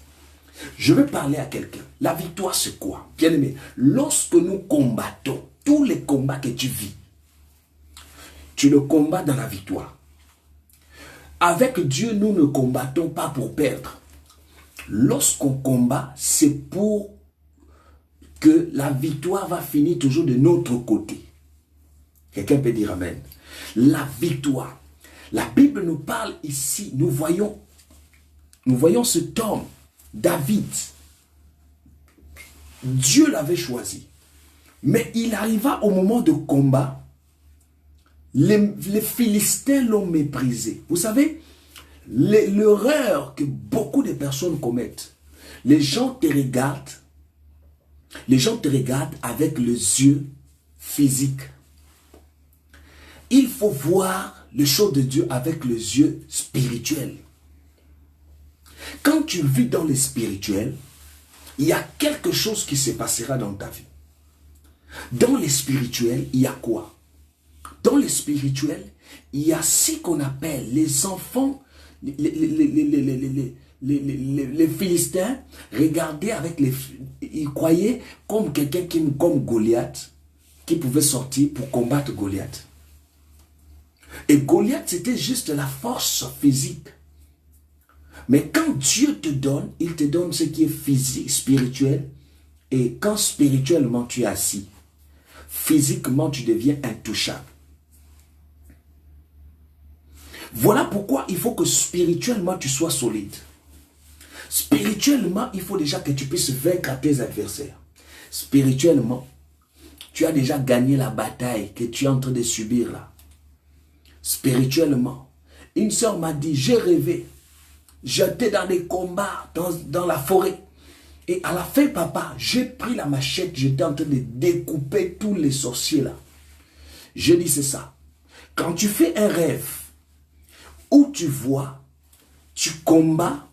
Je veux parler à quelqu'un. La victoire, c'est quoi? Bien aimé, lorsque nous combattons, tous les combats que tu vis, tu le combats dans la victoire. Avec Dieu, nous ne combattons pas pour perdre. Lorsqu'on combat, c'est pour que la victoire va finir toujours de notre côté. Quelqu'un peut dire Amen. La victoire. La Bible nous parle ici, nous voyons cet homme, David. Dieu l'avait choisi. Mais il arriva au moment de combat. Les Philistins l'ont méprisé. Vous savez, l'erreur que beaucoup de personnes commettent, les gens te regardent avec les yeux physiques. Il faut voir les choses de Dieu avec les yeux spirituels. Quand tu vis dans le spirituel, il y a quelque chose qui se passera dans ta vie. Dans le spirituel, il y a quoi? Dans le spirituel, il y a ce qu'on appelle les enfants, les Philistins regardaient avec ils croyaient comme quelqu'un comme Goliath, qui pouvait sortir pour combattre Goliath. Et Goliath, c'était juste la force physique. Mais quand Dieu te donne, il te donne ce qui est physique, spirituel. Et quand spirituellement tu es assis, physiquement tu deviens intouchable. Voilà pourquoi il faut que spirituellement tu sois solide. Spirituellement, il faut déjà que tu puisses vaincre tes adversaires. Spirituellement, tu as déjà gagné la bataille que tu es en train de subir là. Spirituellement, une sœur m'a dit, j'ai rêvé. J'étais dans des combats dans la forêt. Et à la fin, papa, j'ai pris la machette, j'étais en train de découper tous les sorciers là. Je dis, c'est ça. Quand tu fais un rêve, où tu vois, tu combats,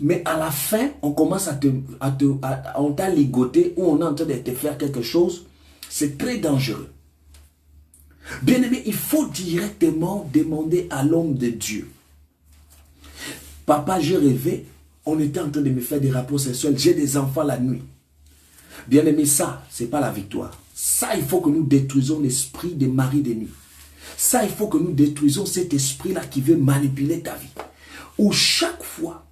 mais à la fin, on commence on t'a ligoté, ou on est en train de te faire quelque chose, c'est très dangereux. Bien aimé, il faut directement demander à l'homme de Dieu. Papa, j'ai rêvé, on était en train de me faire des rapports sexuels, j'ai des enfants la nuit. Bien aimé, ça, c'est pas la victoire. Ça, il faut que nous détruisons l'esprit des maris de nuit. Ça, il faut que nous détruisons cet esprit-là qui veut manipuler ta vie. Où chaque fois,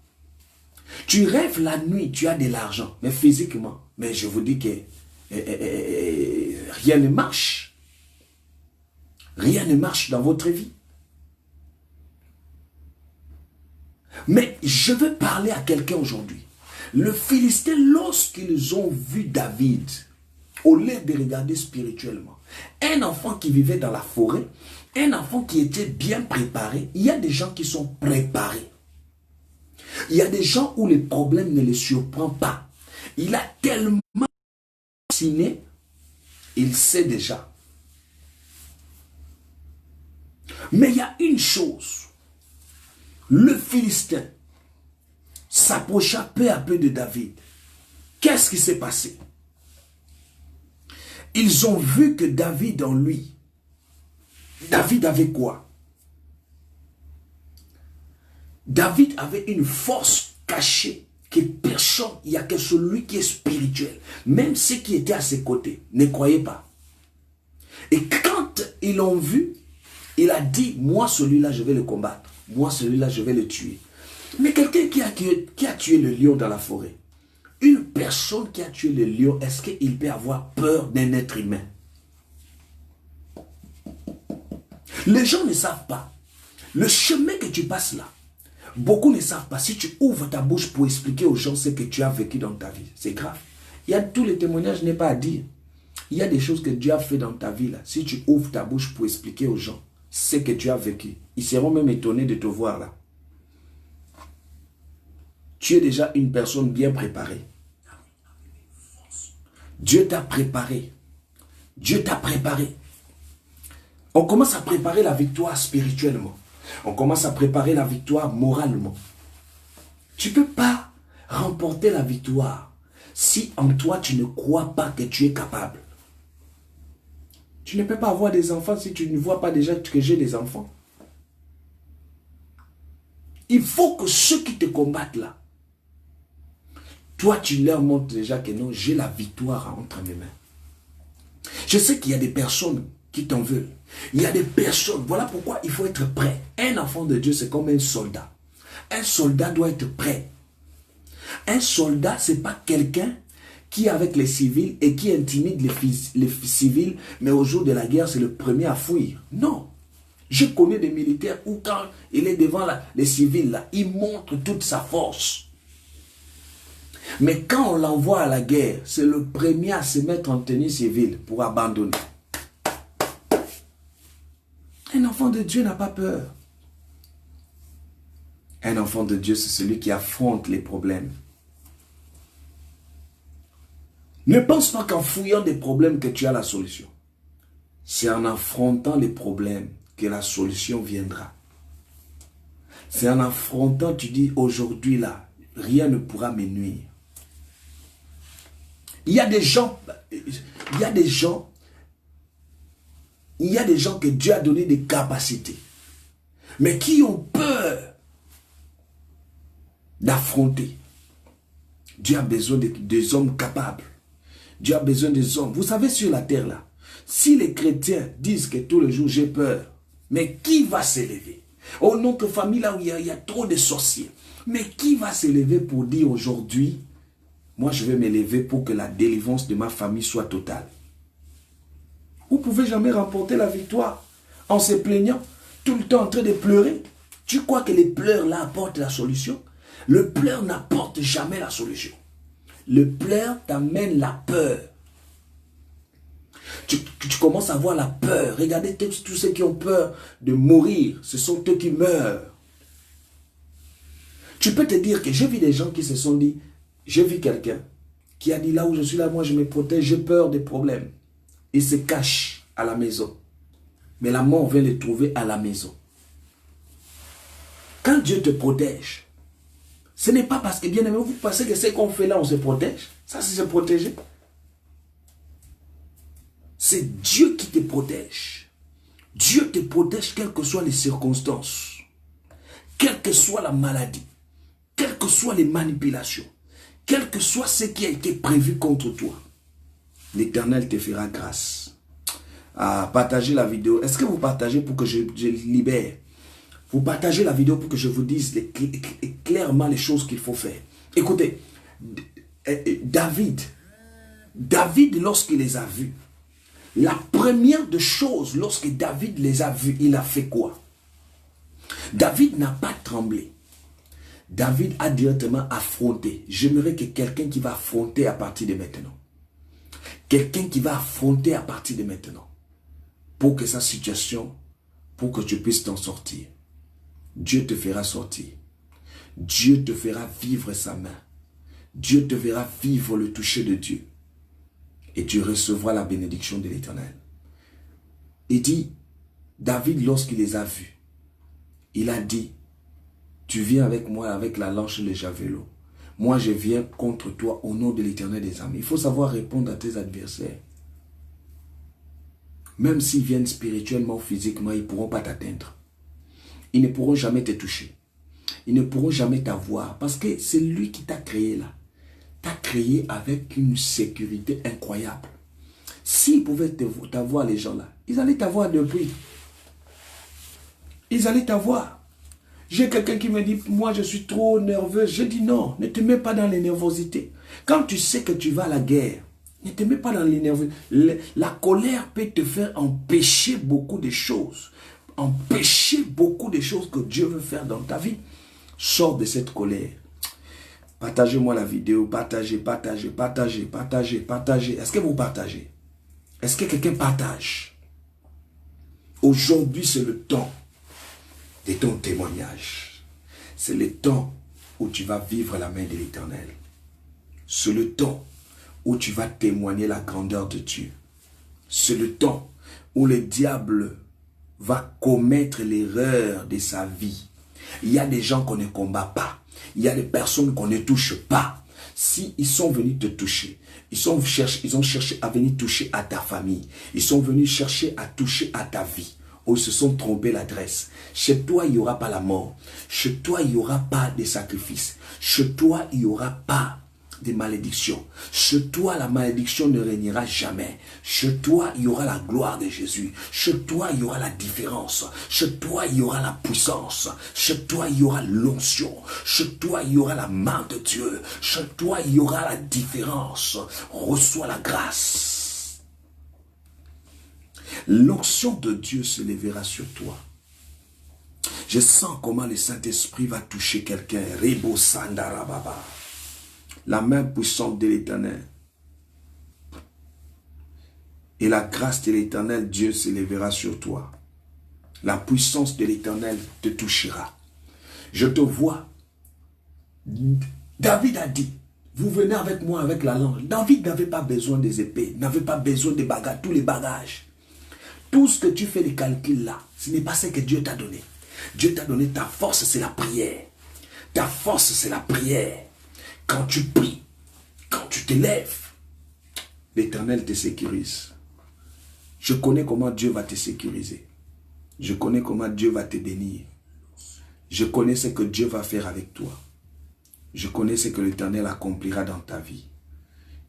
tu rêves la nuit, tu as de l'argent, mais physiquement, mais je vous dis que rien ne marche. Rien ne marche dans votre vie. Mais je veux parler à quelqu'un aujourd'hui. Le Philistin, lorsqu'ils ont vu David, au lieu de regarder spirituellement, un enfant qui vivait dans la forêt, un enfant qui était bien préparé, il y a des gens qui sont préparés. Il y a des gens où les problèmes ne les surprennent pas. Il a tellement ciné, il sait déjà. Mais il y a une chose. Le Philistin s'approcha peu à peu de David. Qu'est-ce qui s'est passé? Ils ont vu que David en lui, David avait quoi? David avait une force cachée que personne, il n'y a que celui qui est spirituel. Même ceux qui étaient à ses côtés ne croyaient pas. Et quand ils l'ont vu, il a dit, moi celui-là je vais le combattre. Moi celui-là je vais le tuer. Mais quelqu'un qui a tué le lion dans la forêt, une personne qui a tué le lion, est-ce qu'il peut avoir peur d'un être humain? Les gens ne savent pas. Le chemin que tu passes là, Beaucoup ne savent pas. Si tu ouvres ta bouche pour expliquer aux gens ce que tu as vécu dans ta vie, c'est grave. Il y a tous les témoignages, je n'ai pas à dire. Il y a des choses que Dieu a fait dans ta vie là. Si tu ouvres ta bouche pour expliquer aux gens ce que tu as vécu, ils seront même étonnés de te voir là. Tu es déjà une personne bien préparée. Dieu t'a préparé. Dieu t'a préparé. On commence à préparer la victoire spirituellement. On commence à préparer la victoire moralement. Tu ne peux pas remporter la victoire si en toi tu ne crois pas que tu es capable. Tu ne peux pas avoir des enfants si tu ne vois pas déjà que j'ai des enfants. Il faut que ceux qui te combattent là, toi tu leur montres déjà que non, j'ai la victoire entre mes mains. Je sais qu'il y a des personnes qui t'en veulent. Il y a des personnes, voilà pourquoi il faut être prêt. Un enfant de Dieu, c'est comme un soldat. Un soldat doit être prêt. Un soldat, ce n'est pas quelqu'un qui est avec les civils et qui intimide les civils, mais au jour de la guerre, c'est le premier à fuir. Non. Je connais des militaires où quand il est devant les civils, là, il montre toute sa force. Mais quand on l'envoie à la guerre, c'est le premier à se mettre en tenue civile pour abandonner. Un enfant de Dieu n'a pas peur. Un enfant de Dieu, c'est celui qui affronte les problèmes. Ne pense pas qu'en fouillant des problèmes que tu as la solution. C'est en affrontant les problèmes que la solution viendra. C'est en affrontant, tu dis aujourd'hui là, rien ne pourra me nuire. Il y a des gens que Dieu a donné des capacités, mais qui ont peur d'affronter. Dieu a besoin des hommes capables. Dieu a besoin des hommes. Vous savez, sur la terre là, si les chrétiens disent que tous les jours j'ai peur, mais qui va s'élever? Au nom de famille là où il y a trop de sorciers. Mais qui va s'élever pour dire aujourd'hui, moi je vais m'élever pour que la délivrance de ma famille soit totale? Vous ne pouvez jamais remporter la victoire en se plaignant, tout le temps en train de pleurer. Tu crois que les pleurs là apportent la solution? Le pleur n'apporte jamais la solution. Le pleur t'amène la peur. Tu commences à avoir la peur. Regardez tous ceux qui ont peur de mourir. Ce sont eux qui meurent. Tu peux te dire que j'ai vu des gens qui se sont dit, j'ai vu quelqu'un qui a dit là où je suis là, moi je me protège, j'ai peur des problèmes. Il se cache à la maison. Mais la mort vient le trouver à la maison. Quand Dieu te protège, ce n'est pas parce que, bien aimé, vous pensez que ce qu'on fait là, on se protège. Ça, c'est se protéger. C'est Dieu qui te protège. Dieu te protège quelles que soient les circonstances. Quelle que soit la maladie. Quelles que soient les manipulations. Quel que soit ce qui a été prévu contre toi. L'Éternel te fera grâce. Partagez la vidéo. Est-ce que vous partagez pour que je libère? Vous partagez la vidéo pour que je vous dise clairement les choses qu'il faut faire. Écoutez, David, lorsqu'il les a vus, la première des choses, lorsque David les a vus, il a fait quoi? David n'a pas tremblé. David a directement affronté. J'aimerais que quelqu'un qui va affronter à partir de maintenant. Quelqu'un qui va affronter à partir de maintenant. Pour que sa situation, pour que tu puisses t'en sortir. Dieu te fera sortir. Dieu te fera vivre sa main. Dieu te fera vivre le toucher de Dieu. Et tu recevras la bénédiction de l'Éternel. Il dit, David, lorsqu'il les a vus, il a dit, tu viens avec moi avec la lance et le javelot. Moi, je viens contre toi au nom de l'Éternel des armées. Il faut savoir répondre à tes adversaires. Même s'ils viennent spirituellement ou physiquement, ils ne pourront pas t'atteindre. Ils ne pourront jamais te toucher. Ils ne pourront jamais t'avoir. Parce que c'est lui qui t'a créé là. T'a créé avec une sécurité incroyable. S'ils pouvaient t'avoir les gens là, ils allaient t'avoir depuis. Ils allaient t'avoir. J'ai quelqu'un qui me dit, moi je suis trop nerveux. Je dis non, ne te mets pas dans les nervosités. Quand tu sais que tu vas à la guerre, ne te mets pas dans les nervosités. La colère peut te faire empêcher beaucoup de choses. Empêcher beaucoup de choses que Dieu veut faire dans ta vie. Sors de cette colère. Partagez-moi la vidéo. Partagez. Est-ce que vous partagez? Est-ce que quelqu'un partage? Aujourd'hui, c'est le temps de ton témoignage. C'est le temps où tu vas vivre la main de l'Éternel. C'est le temps où tu vas témoigner la grandeur de Dieu. C'est le temps où le diable va commettre l'erreur de sa vie. Il y a des gens qu'on ne combat pas. Il y a des personnes qu'on ne touche pas. Si ils sont venus te toucher, ils ont cherché à venir toucher à ta famille. Ils sont venus chercher à toucher à ta vie. Ou ils se sont trompés l'adresse. Chez toi, il n'y aura pas la mort. Chez toi, il n'y aura pas de sacrifices. Chez toi, il n'y aura pas de malédiction. Chez toi, la malédiction ne régnera jamais. Chez toi, il y aura la gloire de Jésus. Chez toi, il y aura la différence. Chez toi, il y aura la puissance. Chez toi, il y aura l'onction. Chez toi, il y aura la main de Dieu. Chez toi, il y aura la différence. Reçois la grâce. L'onction de Dieu se lèvera sur toi. Je sens comment le Saint-Esprit va toucher quelqu'un. Rebo Sandarababa. La main puissante de l'Éternel. Et la grâce de l'Éternel, Dieu se lèvera sur toi. La puissance de l'Éternel te touchera. Je te vois. David a dit, vous venez avec moi avec la langue. David n'avait pas besoin des épées, n'avait pas besoin des bagages, tous les bagages. Tout ce que tu fais, les calculs là, ce n'est pas ce que Dieu t'a donné. Dieu t'a donné ta force, c'est la prière. Ta force, c'est la prière. Quand tu pries, quand tu te lèves, l'Éternel te sécurise. Je connais comment Dieu va te sécuriser. Je connais comment Dieu va te bénir. Je connais ce que Dieu va faire avec toi. Je connais ce que l'Éternel accomplira dans ta vie.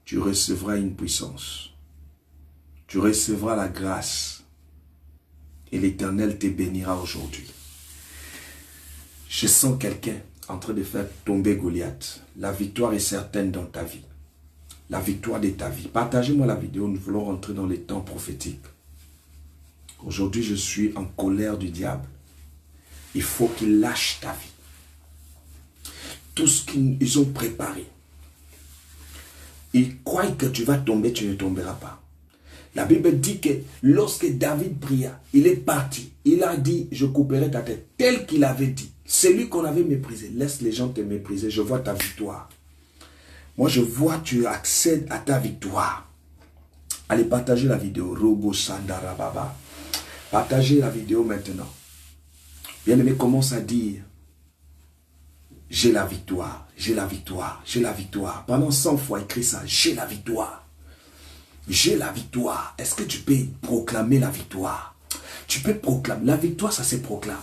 Tu recevras une puissance. Tu recevras la grâce. Et l'Éternel te bénira aujourd'hui. Je sens quelqu'un en train de faire tomber Goliath. La victoire est certaine dans ta vie. La victoire de ta vie. Partagez-moi la vidéo, nous voulons rentrer dans les temps prophétiques. Aujourd'hui, je suis en colère du diable. Il faut qu'il lâche ta vie. Tout ce qu'ils ont préparé. Ils croient que tu vas tomber, tu ne tomberas pas. La Bible dit que lorsque David pria, il est parti. Il a dit, je couperai ta tête. Tel qu'il avait dit. Celui qu'on avait méprisé. Laisse les gens te mépriser. Je vois ta victoire. Moi, je vois tu accèdes à ta victoire. Allez, partagez la vidéo. Robo Sandarababa. Partagez la vidéo maintenant. Bien-aimé, commence à dire, j'ai la victoire, j'ai la victoire, j'ai la victoire. Pendant 100 fois, écris ça, j'ai la victoire. J'ai la victoire. Est-ce que tu peux proclamer la victoire? Tu peux proclamer. La victoire, ça se proclame.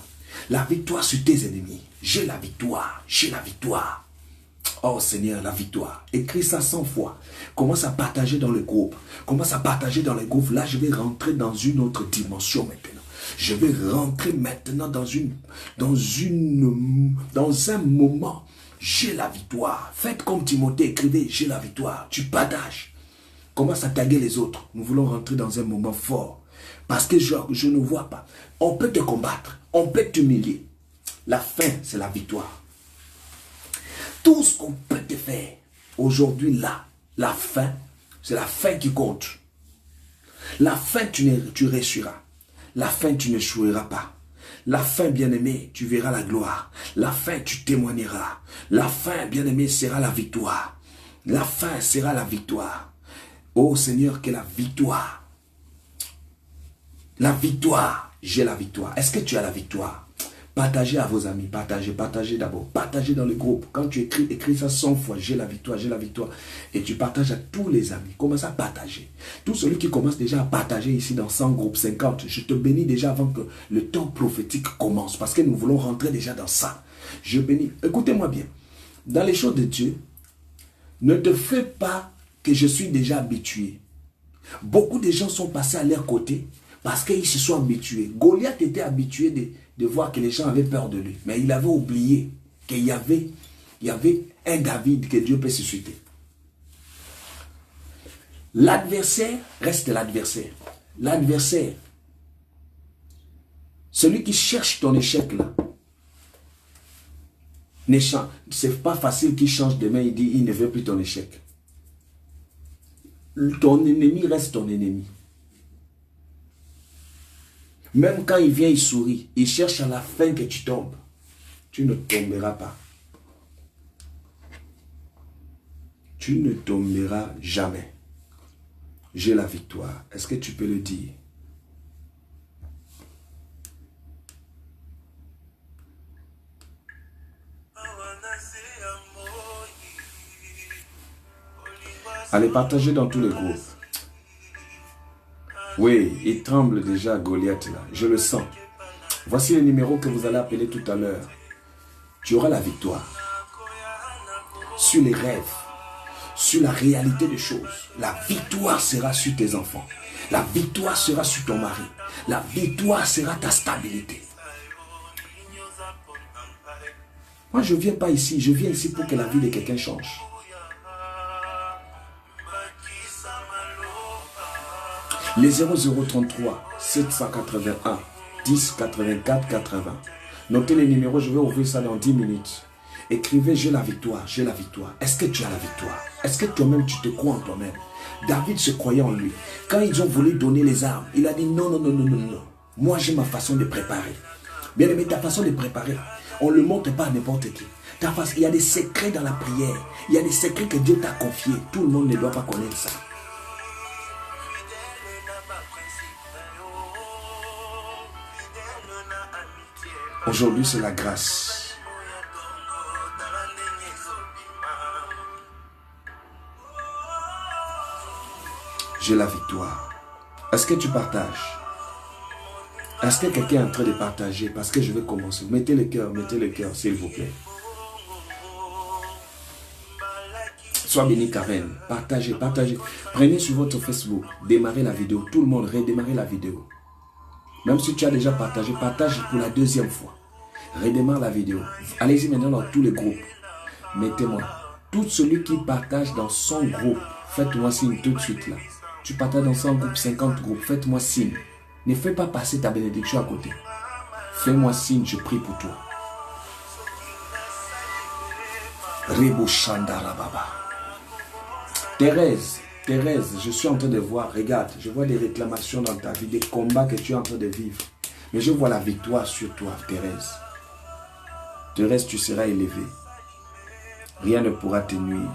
La victoire sur tes ennemis. J'ai la victoire. J'ai la victoire. Oh Seigneur, la victoire. Écris ça 100 fois. Commence à partager dans le groupe. Commence à partager dans le groupe. Là, je vais rentrer dans une autre dimension maintenant. Je vais rentrer maintenant dans un moment. J'ai la victoire. Faites comme Timothée, écrivez, j'ai la victoire. Tu partages. Commence à taguer les autres. Nous voulons rentrer dans un moment fort. Parce que je ne vois pas. On peut te combattre. On peut t'humilier. La fin, c'est la victoire. Tout ce qu'on peut te faire. Aujourd'hui, là, la fin, c'est la fin qui compte. La fin, tu réussiras. La fin, tu n'échoueras pas. La fin, bien-aimé, tu verras la gloire. La fin, tu témoigneras. La fin, bien-aimé, sera la victoire. La fin sera la victoire. Oh Seigneur, que la victoire. La victoire. J'ai la victoire. Est-ce que tu as la victoire? Partagez à vos amis. Partagez d'abord. Partagez dans le groupe. Quand tu écris ça 100 fois. J'ai la victoire, j'ai la victoire. Et tu partages à tous les amis. Commence à partager. Tout celui qui commence déjà à partager ici dans 100 groupes, 50. Je te bénis déjà avant que le temps prophétique commence. Parce que nous voulons rentrer déjà dans ça. Je bénis. Écoutez-moi bien. Dans les choses de Dieu, ne te fais pas que je suis déjà habitué. Beaucoup de gens sont passés à leur côté parce qu'ils se sont habitués. Goliath était habitué de voir que les gens avaient peur de lui. Mais il avait oublié qu'il y avait un David que Dieu peut susciter. L'adversaire reste l'adversaire. L'adversaire, celui qui cherche ton échec là, C'est pas facile qu'il change de main, il dit il ne veut plus ton échec. Ton ennemi reste ton ennemi. Même quand il vient, il sourit. Il cherche à la fin que tu tombes. Tu ne tomberas pas. Tu ne tomberas jamais. J'ai la victoire. Est-ce que tu peux le dire? Allez, partagez dans tous les groupes. Oui, il tremble déjà Goliath là. Je le sens. Voici le numéro que vous allez appeler tout à l'heure. Tu auras la victoire. Sur les rêves. Sur la réalité des choses. La victoire sera sur tes enfants. La victoire sera sur ton mari. La victoire sera ta stabilité. Moi, je ne viens pas ici. Je viens ici pour que la vie de quelqu'un change. Les 0033 781 10 84 80. Notez les numéros, je vais ouvrir ça dans 10 minutes. Écrivez, j'ai la victoire, j'ai la victoire. Est-ce que tu as la victoire? Est-ce que toi-même, tu te crois en toi-même? David se croyait en lui. Quand ils ont voulu donner les armes, il a dit non, non, non, non, non, non. Moi, j'ai ma façon de préparer. Bien aimé, ta façon de préparer, on ne le montre pas à n'importe qui. Il y a des secrets dans la prière. Il y a des secrets que Dieu t'a confiés. Tout le monde ne doit pas connaître ça. Aujourd'hui, c'est la grâce. J'ai la victoire. Est-ce que tu partages? Est-ce que quelqu'un est en train de partager? Parce que je vais commencer. Mettez le cœur, s'il vous plaît. Sois béni, Karen. Partagez, partagez. Prenez sur votre Facebook, démarrez la vidéo. Tout le monde, redémarrez la vidéo. Même si tu as déjà partagé, partage pour la deuxième fois. Redémarre la vidéo. Allez-y maintenant dans tous les groupes. Mettez-moi. Tout celui qui partage dans son groupe, faites-moi signe tout de suite là. Tu partages dans 100 groupes, 50 groupes, faites-moi signe. Ne fais pas passer ta bénédiction à côté. Fais-moi signe, je prie pour toi. Rebo Chandara Baba. Thérèse, je suis en train de voir, regarde, je vois des réclamations dans ta vie, des combats que tu es en train de vivre. Mais je vois la victoire sur toi, Thérèse. Thérèse, tu seras élevée. Rien ne pourra te nuire.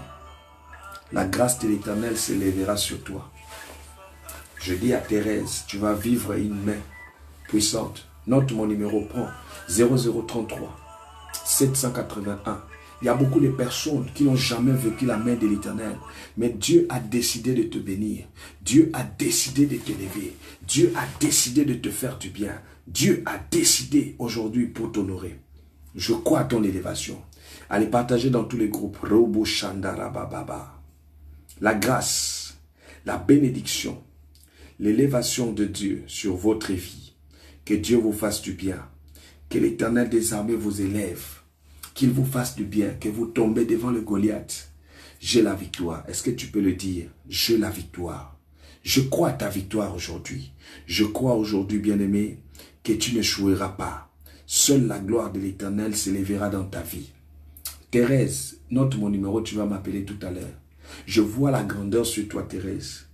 La grâce de l'Éternel s'élèvera sur toi. Je dis à Thérèse, tu vas vivre une main puissante. Note mon numéro, prends 0033 781. Il y a beaucoup de personnes qui n'ont jamais vécu la main de l'Éternel. Mais Dieu a décidé de te bénir. Dieu a décidé de t'élever. Dieu a décidé de te faire du bien. Dieu a décidé aujourd'hui pour t'honorer. Je crois à ton élévation. Allez partager dans tous les groupes. Robo Chandara Baba. La grâce, la bénédiction, l'élévation de Dieu sur votre vie. Que Dieu vous fasse du bien. Que l'Éternel des armées vous élève. Qu'il vous fasse du bien. Que vous tombez devant le Goliath. J'ai la victoire. Est-ce que tu peux le dire? J'ai la victoire. Je crois à ta victoire aujourd'hui. Je crois aujourd'hui, bien-aimé, que tu n'échoueras pas. Seule la gloire de l'Éternel s'élèvera dans ta vie. Thérèse, note mon numéro, tu vas m'appeler tout à l'heure. Je vois la grandeur sur toi, Thérèse.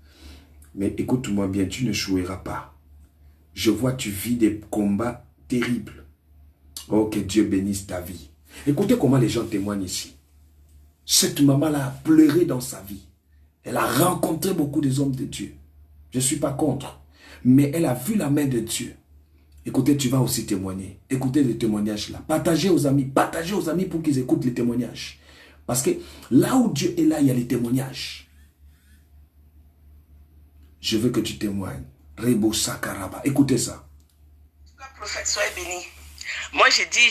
Mais écoute-moi bien, tu n'échoueras pas. Je vois tu vis des combats terribles. Oh, que Dieu bénisse ta vie. Écoutez comment les gens témoignent ici. Cette maman-là a pleuré dans sa vie. Elle a rencontré beaucoup des hommes de Dieu. Je ne suis pas contre. Mais elle a vu la main de Dieu. Écoutez, tu vas aussi témoigner. Écoutez les témoignages là. Partagez aux amis pour qu'ils écoutent les témoignages. Parce que là où Dieu est là, il y a les témoignages. Je veux que tu témoignes. Rebo Sakaraba. Écoutez ça. Prophète, soyez béni. Moi, je dis,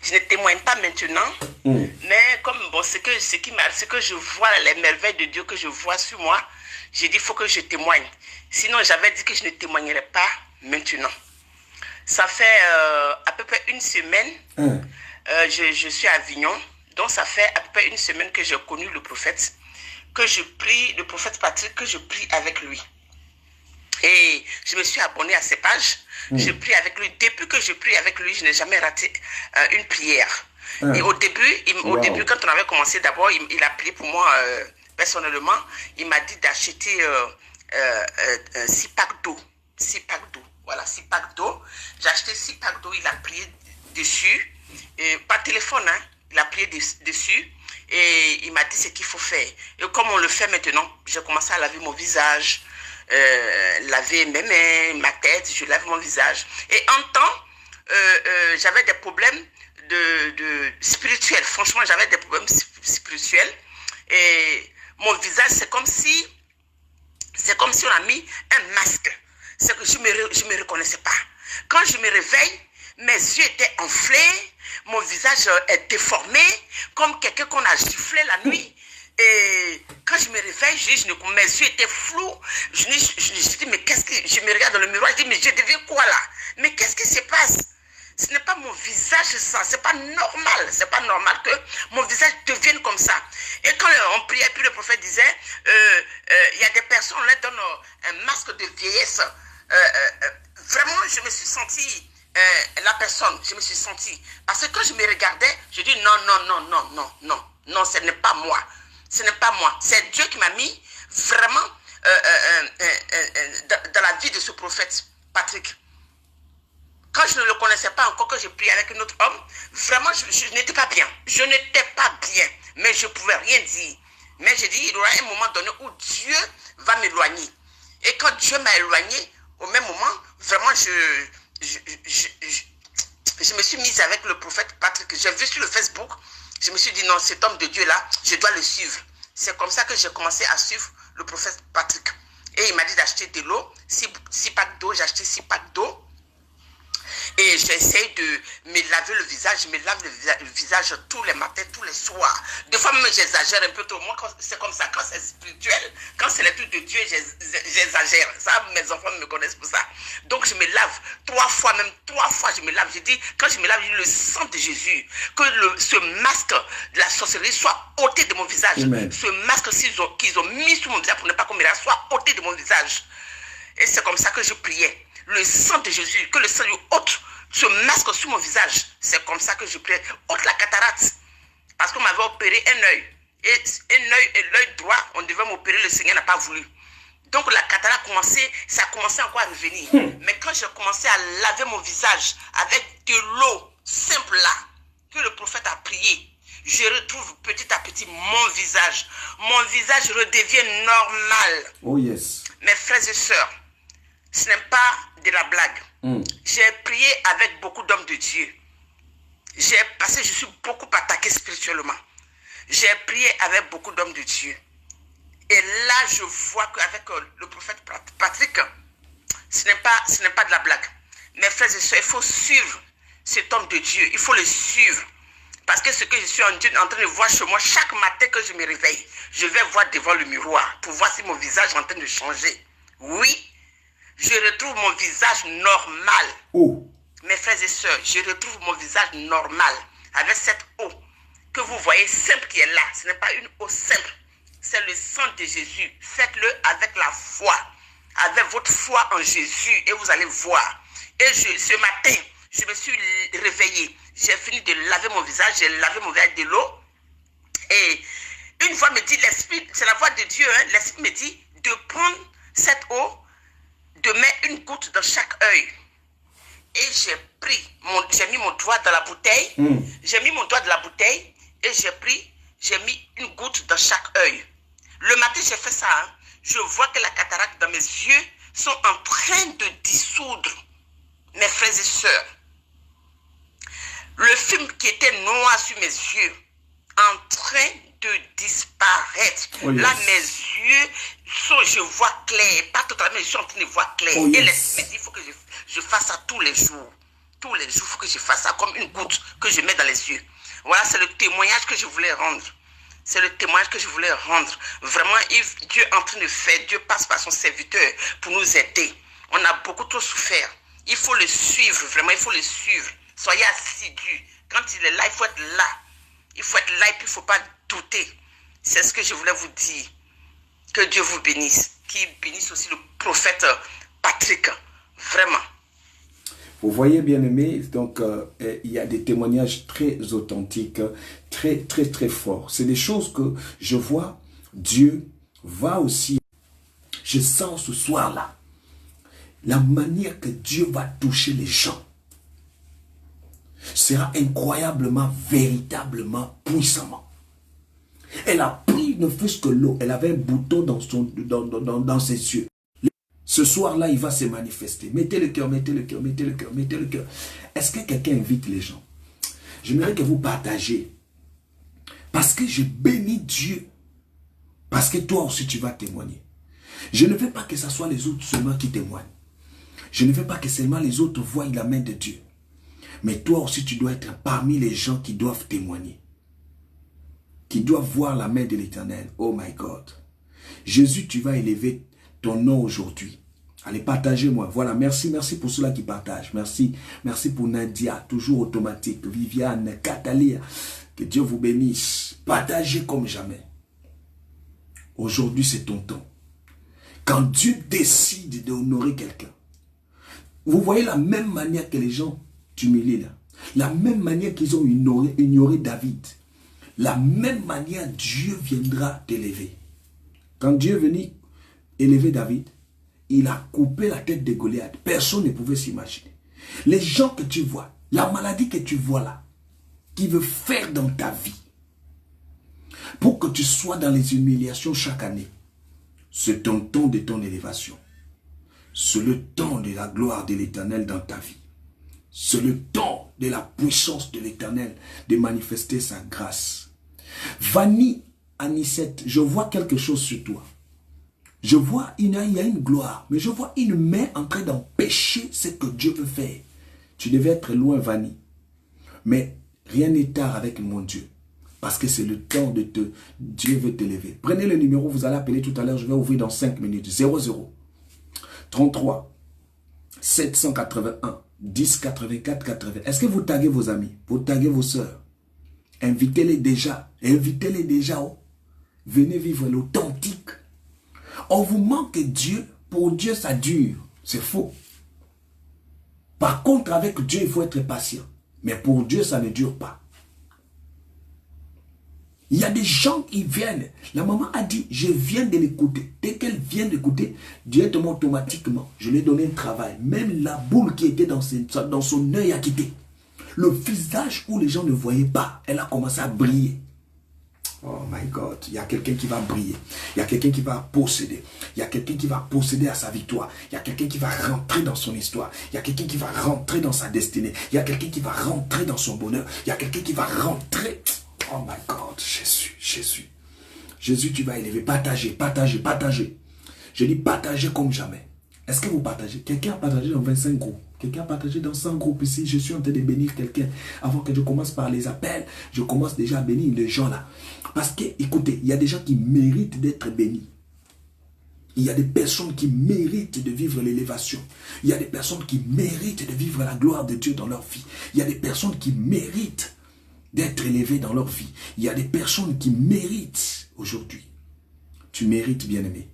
je ne témoigne pas maintenant. Mais comme bon, ce que je vois, les merveilles de Dieu que je vois sur moi, j'ai dit, il faut que je témoigne. Sinon, j'avais dit que je ne témoignerais pas maintenant. Ça fait à peu près une semaine, je suis à Avignon. Donc, ça fait à peu près une semaine que j'ai connu le prophète, que je prie, le prophète Patrick, que je prie avec lui. Et je me suis abonné à ses pages. Je prie avec lui. Depuis que je prie avec lui, je n'ai jamais raté une prière. Et au début, quand on avait commencé, d'abord, il a prié pour moi personnellement. Il m'a dit d'acheter 6 packs d'eau. 6 packs d'eau. Voilà, 6 packs d'eau. J'ai acheté 6 packs d'eau. Il a prié dessus. Et, par téléphone, hein, il a prié dessus. Et il m'a dit ce qu'il faut faire. Et comme on le fait maintenant, j'ai commencé à laver mon visage, laver mes mains, ma tête, je lave mon visage. Et en temps, j'avais des problèmes de spirituels. Franchement, j'avais des problèmes spirituels. Et mon visage, c'est comme si on a mis un masque. C'est que je me reconnaissais pas. Quand je me réveille, mes yeux étaient enflés, mon visage est déformé, comme quelqu'un qu'on a giflé la nuit. Et quand je me réveille, mes yeux étaient flous. Je dis, mais qu'est-ce que... Je me regarde dans le miroir, je dis, mais je deviens quoi là? Mais qu'est-ce qui se passe? Ce n'est pas mon visage, ça. C'est pas normal. C'est pas normal que mon visage devienne comme ça. Et quand on priait, puis le prophète disait, il y a des personnes, on leur donne un masque de vieillesse. Vraiment, je me suis sentie... la personne, je me suis sentie. Parce que quand je me regardais, je dis non, ce n'est pas moi. Ce n'est pas moi. C'est Dieu qui m'a mis vraiment dans la vie de ce prophète Patrick. Quand je ne le connaissais pas encore, que j'ai prié avec un autre homme, vraiment, je n'étais pas bien. Je n'étais pas bien, mais je ne pouvais rien dire. Mais j'ai dit, il y aura un moment donné où Dieu va m'éloigner. Et quand Dieu m'a éloigné, au même moment, vraiment, je me suis mise avec le prophète Patrick. J'ai vu sur le Facebook, je me suis dit non, cet homme de Dieu-là, je dois le suivre. C'est comme ça que j'ai commencé à suivre le prophète Patrick. Et il m'a dit d'acheter de l'eau, 6 packs d'eau, j'ai acheté 6 packs d'eau. Et j'essaie de me laver le visage. Je me lave le visage tous les matins, tous les soirs. Des fois même j'exagère un peu trop. Moi c'est comme ça. Quand c'est spirituel, quand c'est les trucs de Dieu, j'exagère. Ça, mes enfants me connaissent pour ça. Donc je me lave 3 fois je me lave. Je dis, quand je me lave, je dis le sang de Jésus. Que ce masque de la sorcellerie soit ôté de mon visage. Amen. Ce masque qu'ils ont mis sur mon visage pour ne pas qu'on me la soit ôté de mon visage. Et c'est comme ça que je priais. Le sang de Jésus, que le sang lui ôte ce masque sur mon visage. C'est comme ça que je priais. Ôte la cataracte. Parce qu'on m'avait opéré un œil. Et l'œil droit, on devait m'opérer, le Seigneur n'a pas voulu. Donc la cataracte ça a commencé encore à revenir. Mais quand j'ai commencé à laver mon visage avec de l'eau simple là, que le prophète a prié, je retrouve petit à petit mon visage. Mon visage redevient normal. Oh yes. Mes frères et sœurs, ce n'est pas de la blague. J'ai prié avec beaucoup d'hommes de Dieu. Je suis beaucoup attaqué spirituellement. J'ai prié avec beaucoup d'hommes de Dieu. Et là, je vois qu'avec le prophète Patrick, ce n'est pas de la blague. Mes frères et sœurs, il faut suivre cet homme de Dieu. Il faut le suivre. Parce que ce que je suis en train de voir chez moi, chaque matin que je me réveille, je vais voir devant le miroir pour voir si mon visage est en train de changer. Oui. Je retrouve mon visage normal. Oh. Mes frères et sœurs, je retrouve mon visage normal avec cette eau que vous voyez simple qui est là. Ce n'est pas une eau simple. C'est le sang de Jésus. Faites-le avec la foi. Avec votre foi en Jésus et vous allez voir. Et ce matin, je me suis réveillée. J'ai fini de laver mon visage. J'ai lavé mon visage de l'eau. Et une voix me dit, l'Esprit, c'est la voix de Dieu, hein, l'Esprit me dit de prendre cette eau, de mettre une goutte dans chaque œil. Et j'ai mis mon doigt dans la bouteille. J'ai mis mon doigt dans la bouteille et j'ai mis une goutte dans chaque œil. Le matin, j'ai fait ça. Hein. Je vois que la cataracte dans mes yeux sont en train de dissoudre. Mes frères et sœurs, le film qui était noir sur mes yeux, en train de disparaître. Oh yes. Là, mes yeux je vois clair. Pas totalement, je suis en train de voir clair. Oh yes. Et l'Esprit me dit, il faut que je fasse ça tous les jours. Tous les jours, il faut que je fasse ça comme une goutte que je mets dans les yeux. Voilà, c'est le témoignage que je voulais rendre. C'est le témoignage que je voulais rendre. Vraiment, Dieu est en train de faire. Dieu passe par son serviteur pour nous aider. On a beaucoup trop souffert. Il faut le suivre, vraiment, il faut le suivre. Soyez assidus. Quand il est là, il faut être là. Il faut être là et puis il ne faut pas douter. C'est ce que je voulais vous dire. Que Dieu vous bénisse. Qu'il bénisse aussi le prophète Patrick. Vraiment. Vous voyez, bien-aimés, donc il y a des témoignages très authentiques, très, très, très forts. C'est des choses que je vois, Dieu va aussi, je sens ce soir-là, la manière que Dieu va toucher les gens sera incroyablement, véritablement, puissamment. Elle a pris ne fût-ce que l'eau, elle avait un bouton dans ses yeux. Ce soir-là, il va se manifester. Mettez le cœur, mettez le cœur, mettez le cœur, mettez le cœur. Est-ce que quelqu'un invite les gens? J'aimerais que vous partagez. Parce que je bénis Dieu. Parce que toi aussi, tu vas témoigner. Je ne veux pas que ce soit les autres seulement qui témoignent. Je ne veux pas que seulement les autres voient la main de Dieu. Mais toi aussi, tu dois être parmi les gens qui doivent témoigner. Qui doivent voir la main de l'Éternel. Oh my God. Jésus, tu vas élever ton nom aujourd'hui. Allez, partagez-moi. Voilà, merci pour ceux-là qui partagent. Merci pour Nadia, toujours automatique. Viviane, Catalia, que Dieu vous bénisse. Partagez comme jamais. Aujourd'hui, c'est ton temps. Quand Dieu décide d'honorer quelqu'un, vous voyez la même manière que les gens t'humilient là. La même manière qu'ils ont ignoré David. La même manière, Dieu viendra t'élever. Quand Dieu est venu élever David, il a coupé la tête de Goliath. Personne ne pouvait s'imaginer. Les gens que tu vois, la maladie que tu vois là, qui veut faire dans ta vie, pour que tu sois dans les humiliations chaque année, c'est ton temps de ton élévation. C'est le temps de la gloire de l'Éternel dans ta vie. C'est le temps de la puissance de l'Éternel de manifester sa grâce. Vanny Anicette, je vois quelque chose sur toi. Je vois, il y a une gloire, mais je vois une main en train d'empêcher ce que Dieu veut faire. Tu devais être loin, Vanny. Mais rien n'est tard avec mon Dieu. Parce que c'est le temps de Dieu veut t'élever. Prenez le numéro, vous allez appeler tout à l'heure, je vais ouvrir dans 5 minutes. 00 33 781 10 84 80. Est-ce que vous taguez vos amis? Vous taguez vos soeurs? Invitez-les déjà. Invitez-les déjà. Oh. Venez vivre l'authentique. On vous manque Dieu. Pour Dieu, ça dure. C'est faux. Par contre, avec Dieu, il faut être patient. Mais pour Dieu, ça ne dure pas. Il y a des gens qui viennent. La maman a dit, je viens de l'écouter. Dès qu'elle vient d'écouter, directement, automatiquement, je lui ai donné un travail. Même la boule qui était dans son œil a quitté. Le visage où les gens ne voyaient pas, elle a commencé à briller. Oh my God, il y a quelqu'un qui va briller. Il y a quelqu'un qui va posséder. Il y a quelqu'un qui va posséder à sa victoire. Il y a quelqu'un qui va rentrer dans son histoire. Il y a quelqu'un qui va rentrer dans sa destinée. Il y a quelqu'un qui va rentrer dans son bonheur. Il y a quelqu'un qui va rentrer. Oh my God, Jésus, Jésus. Jésus, tu vas élever. Partagez, partagez, partagez. Je dis partagez comme jamais. Est-ce que vous partagez? Quelqu'un a partagé dans 25 groupes. Quelqu'un a partagé dans 100 groupes ici. Je suis en train de bénir quelqu'un. Avant que je commence par les appels, je commence déjà à bénir les gens là. Parce que, écoutez, il y a des gens qui méritent d'être bénis. Il y a des personnes qui méritent de vivre l'élévation. Il y a des personnes qui méritent de vivre la gloire de Dieu dans leur vie. Il y a des personnes qui méritent d'être élevées dans leur vie. Il y a des personnes qui méritent aujourd'hui. Tu mérites, bien-aimé.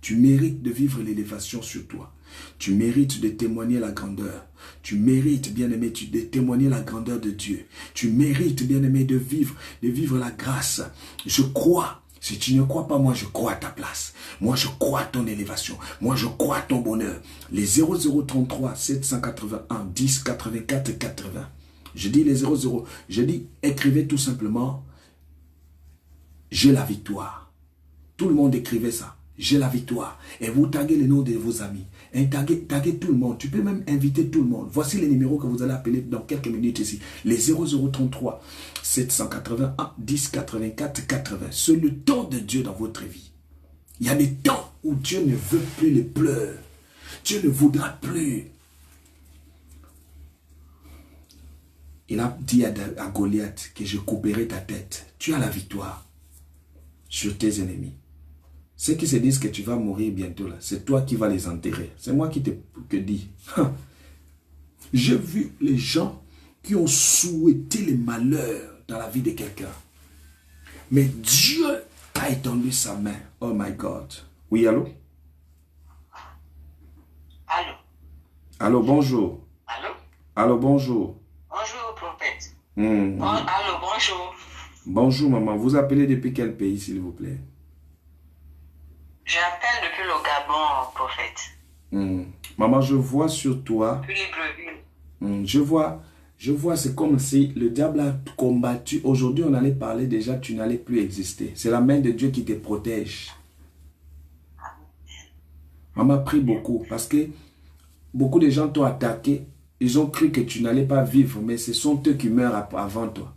Tu mérites de vivre l'élévation sur toi. Tu mérites de témoigner la grandeur. Tu mérites, bien-aimé, de témoigner la grandeur de Dieu. Tu mérites, bien-aimé, de vivre la grâce. Je crois. Si tu ne crois pas, moi je crois à ta place. Moi je crois à ton élévation. Moi je crois à ton bonheur. Les 0033 781 10 84 80. Je dis les 00. Je dis écrivez tout simplement. J'ai la victoire. Tout le monde écrivait ça. J'ai la victoire. Et vous taguez les noms de vos amis. Et taguez tout le monde. Tu peux même inviter tout le monde. Voici les numéros que vous allez appeler dans quelques minutes ici. Les 0033 781 10 84 80. C'est le temps de Dieu dans votre vie. Il y a des temps où Dieu ne veut plus les pleurs. Dieu ne voudra plus. Il a dit à Goliath que je couperai ta tête. Tu as la victoire sur tes ennemis. Ceux qui se disent que tu vas mourir bientôt, là, c'est toi qui vas les enterrer. C'est moi qui te dis. J'ai vu les gens qui ont souhaité le malheur dans la vie de quelqu'un. Mais Dieu a étendu sa main. Oh my God. Oui, allô? Allô? Allô, bonjour. Allô? Allô, bonjour. Bonjour, prophète. Hmm. Allô, bonjour. Bonjour, maman. Vous appelez depuis quel pays, s'il vous plaît? J'appelle depuis le Gabon, prophète. Maman, je vois sur toi. Depuis Libreville. Je vois, c'est comme si le diable a combattu. Aujourd'hui, on allait parler déjà, tu n'allais plus exister. C'est la main de Dieu qui te protège. Maman, prie beaucoup parce que beaucoup de gens t'ont attaqué. Ils ont cru que tu n'allais pas vivre, mais ce sont eux qui meurent avant toi.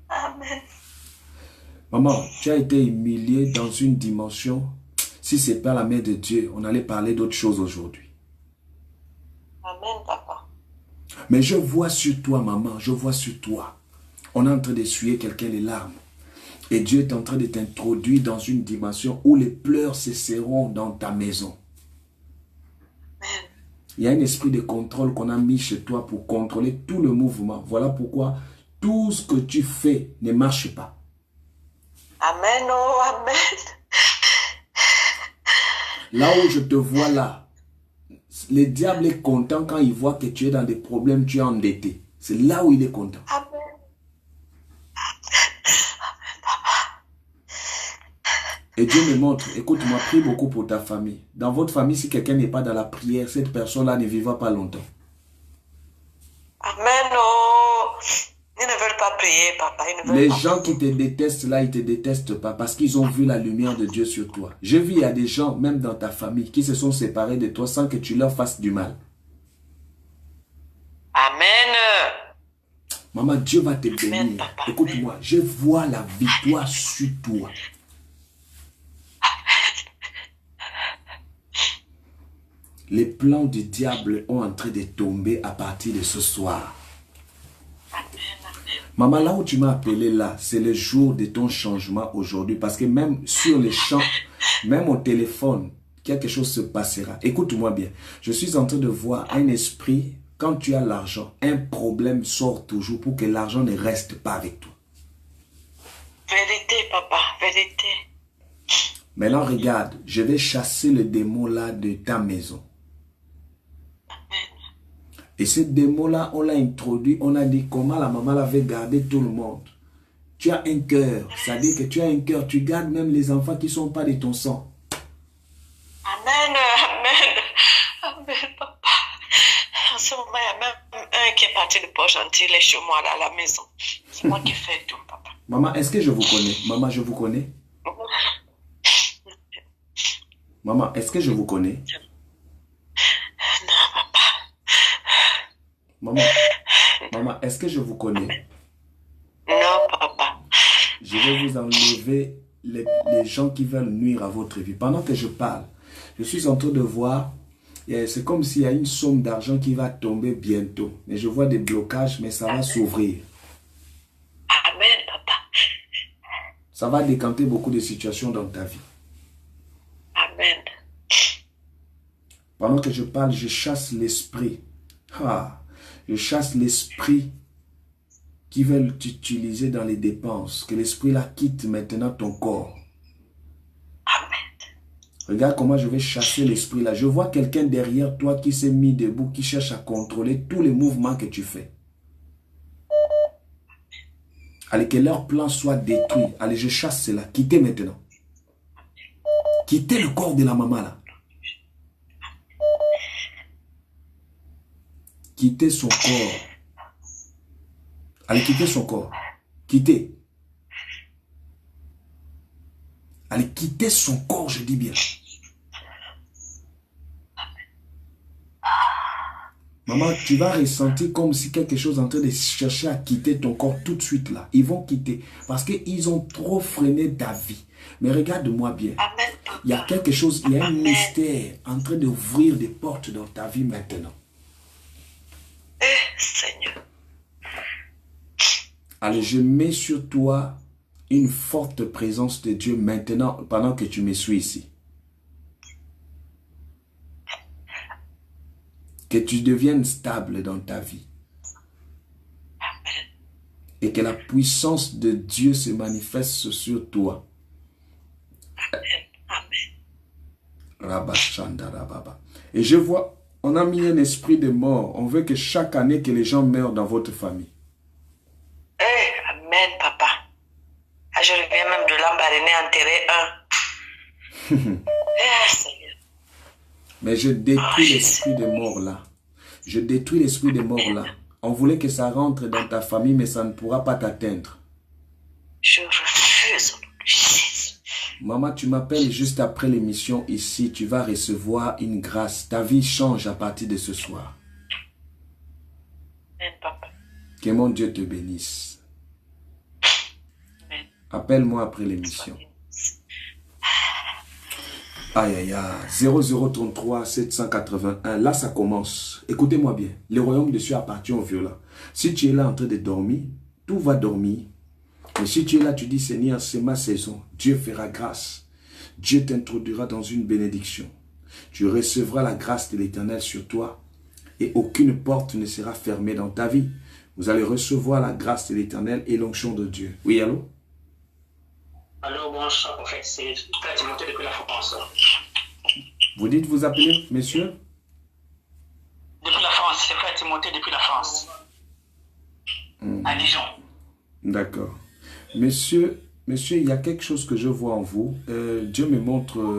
Amen. Maman, tu as été humilié dans une dimension. Si ce n'est pas la main de Dieu, on allait parler d'autre chose aujourd'hui. Amen, papa. Mais je vois sur toi, maman, je vois sur toi. On est en train d'essuyer quelqu'un les larmes. Et Dieu est en train de t'introduire dans une dimension où les pleurs cesseront dans ta maison. Amen. Il y a un esprit de contrôle qu'on a mis chez toi pour contrôler tout le mouvement. Voilà pourquoi tout ce que tu fais ne marche pas. Amen, oh, amen. Là où je te vois là, le diable est content quand il voit que tu es dans des problèmes, tu es endetté. C'est là où il est content. Amen. Et Dieu me montre, écoute-moi, prie beaucoup pour ta famille. Dans votre famille, si quelqu'un n'est pas dans la prière, cette personne-là ne vivra pas longtemps. Amen, oh. Ils ne veulent pas prier, papa. Ils ne veulent Les pas gens prier. qui te détestent là, ils ne te détestent pas parce qu'ils ont vu la lumière de Dieu sur toi. Je vis, il y a des gens, même dans ta famille, qui se sont séparés de toi sans que tu leur fasses du mal. Amen. Maman, Dieu va te bénir. Amen, papa. Écoute-moi, je vois la victoire sur toi. Les plans du diable sont en train de tomber à partir de ce soir. Maman, là où tu m'as appelé là, c'est le jour de ton changement aujourd'hui. Parce que même sur les champs, même au téléphone, quelque chose se passera. Écoute-moi bien. Je suis en train de voir un esprit, quand tu as l'argent, un problème sort toujours pour que l'argent ne reste pas avec toi. Vérité, papa, vérité. Maintenant, regarde, je vais chasser le démon là de ta maison. Et ce démon-là, on l'a introduit, on a dit comment la maman l'avait gardé tout le monde. Tu as un cœur, c'est-à-dire que tu as un cœur, tu gardes même les enfants qui ne sont pas de ton sang. Amen, amen. Amen, papa. En ce moment, il y a même un qui est parti de Port-Gentil, il est chez moi, là, à la maison. C'est moi qui fais tout, papa. Maman, est-ce que je vous connais? Maman, je vous connais? Maman, est-ce que je vous connais? Non, papa. Maman, est-ce que je vous connais? Non, papa. Je vais vous enlever les gens qui veulent nuire à votre vie. Pendant que je parle, je suis en train de voir, c'est comme s'il y a une somme d'argent qui va tomber bientôt. Mais je vois des blocages, mais ça va s'ouvrir. Amen, papa. Ça va décanter beaucoup de situations dans ta vie. Amen. Pendant que je parle, je chasse l'esprit. Je chasse l'esprit qui veut t'utiliser dans les dépenses. Que l'esprit-là quitte maintenant ton corps. Amen. Regarde comment je vais chasser l'esprit-là. Je vois quelqu'un derrière toi qui s'est mis debout, qui cherche à contrôler tous les mouvements que tu fais. Allez, que leur plan soit détruit. Allez, je chasse cela. Quittez maintenant. Quittez le corps de la maman là. Quittez son corps. Allez, quittez son corps. Quittez. Allez, quittez son corps, je dis bien. Maman, tu vas ressentir comme si quelque chose est en train de chercher à quitter ton corps tout de suite là. Ils vont quitter parce qu'ils ont trop freiné ta vie. Mais regarde-moi bien. Amen. Il y a quelque chose, il y a un mystère en train d'ouvrir des portes dans ta vie maintenant. Seigneur. Allez, je mets sur toi une forte présence de Dieu maintenant pendant que tu me suis ici. Que tu deviennes stable dans ta vie. Et que la puissance de Dieu se manifeste sur toi. Amen. Rabba Shanda Rababa. Et je vois On a mis un esprit de mort. On veut que chaque année que les gens meurent dans votre famille. Amen, papa. Ah, je reviens même de l'embarrainer enterrer un. Seigneur. Mais je détruis l'esprit de mort là. Je détruis l'esprit de mort là. On voulait que ça rentre dans ta famille, mais ça ne pourra pas t'atteindre. Je refuse. Maman, tu m'appelles juste après l'émission ici. Tu vas recevoir une grâce. Ta vie change à partir de ce soir. Amen, papa. Que mon Dieu te bénisse. Amen. Appelle-moi après l'émission. Aïe, aïe, aïe. 0033 781. Là, ça commence. Écoutez-moi bien. Le royaume de Dieu appartient aux violents. Si tu es là en train de dormir, tout va dormir. Mais si tu es là, tu dis, Seigneur, c'est ma saison. Dieu fera grâce. Dieu t'introduira dans une bénédiction. Tu recevras la grâce de l'Éternel sur toi. Et aucune porte ne sera fermée dans ta vie. Vous allez recevoir la grâce de l'Éternel et l'onction de Dieu. Oui, allô? Allô, bonsoir, en fait, c'est Frère Timothée depuis la France. Vous dites, vous appelez, messieurs? Depuis la France, c'est Frère Timothée depuis la France. À Dijon. D'accord. Monsieur, il y a quelque chose que je vois en vous. Dieu me montre,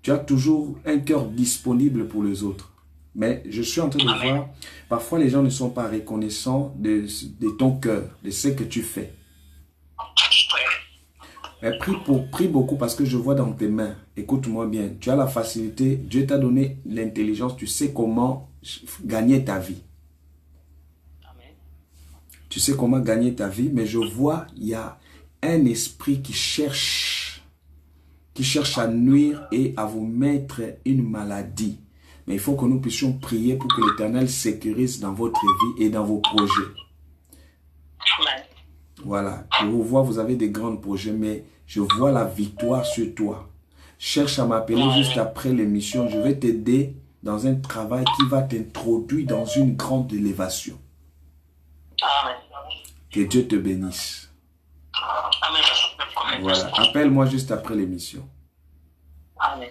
tu as toujours un cœur disponible pour les autres. Mais je suis en train de voir, parfois les gens ne sont pas reconnaissants de ton cœur, de ce que tu fais. Mais prie beaucoup parce que je vois dans tes mains. Écoute-moi bien, tu as la facilité, Dieu t'a donné l'intelligence, tu sais comment gagner ta vie. Tu sais comment gagner ta vie, mais je vois, il y a un esprit qui cherche à nuire et à vous mettre une maladie. Mais il faut que nous puissions prier pour que l'Éternel sécurise dans votre vie et dans vos projets. Voilà, je vous vois, vous avez des grands projets, mais je vois la victoire sur toi. Cherche à m'appeler juste après l'émission. Je vais t'aider dans un travail qui va t'introduire dans une grande élévation. Amen. Que Dieu te bénisse. Amen. Voilà, appelle-moi juste après l'émission. Amen.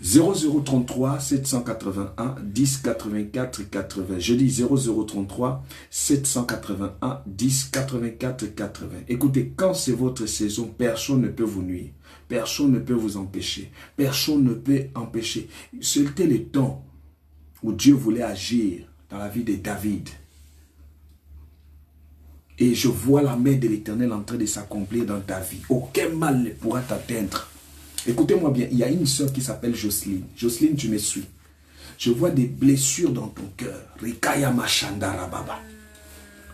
0033 781 10 84 80. Je dis 0033 781 10 84 80. Écoutez, quand c'est votre saison, personne ne peut vous nuire. Personne ne peut vous empêcher. Personne ne peut empêcher. C'était le temps où Dieu voulait agir dans la vie de David. Et je vois la main de l'Éternel en train de s'accomplir dans ta vie. Aucun mal ne pourra t'atteindre. Écoutez-moi bien, il y a une soeur qui s'appelle Jocelyne. Jocelyne, tu me suis. Je vois des blessures dans ton cœur. Rikaya Machandara Baba.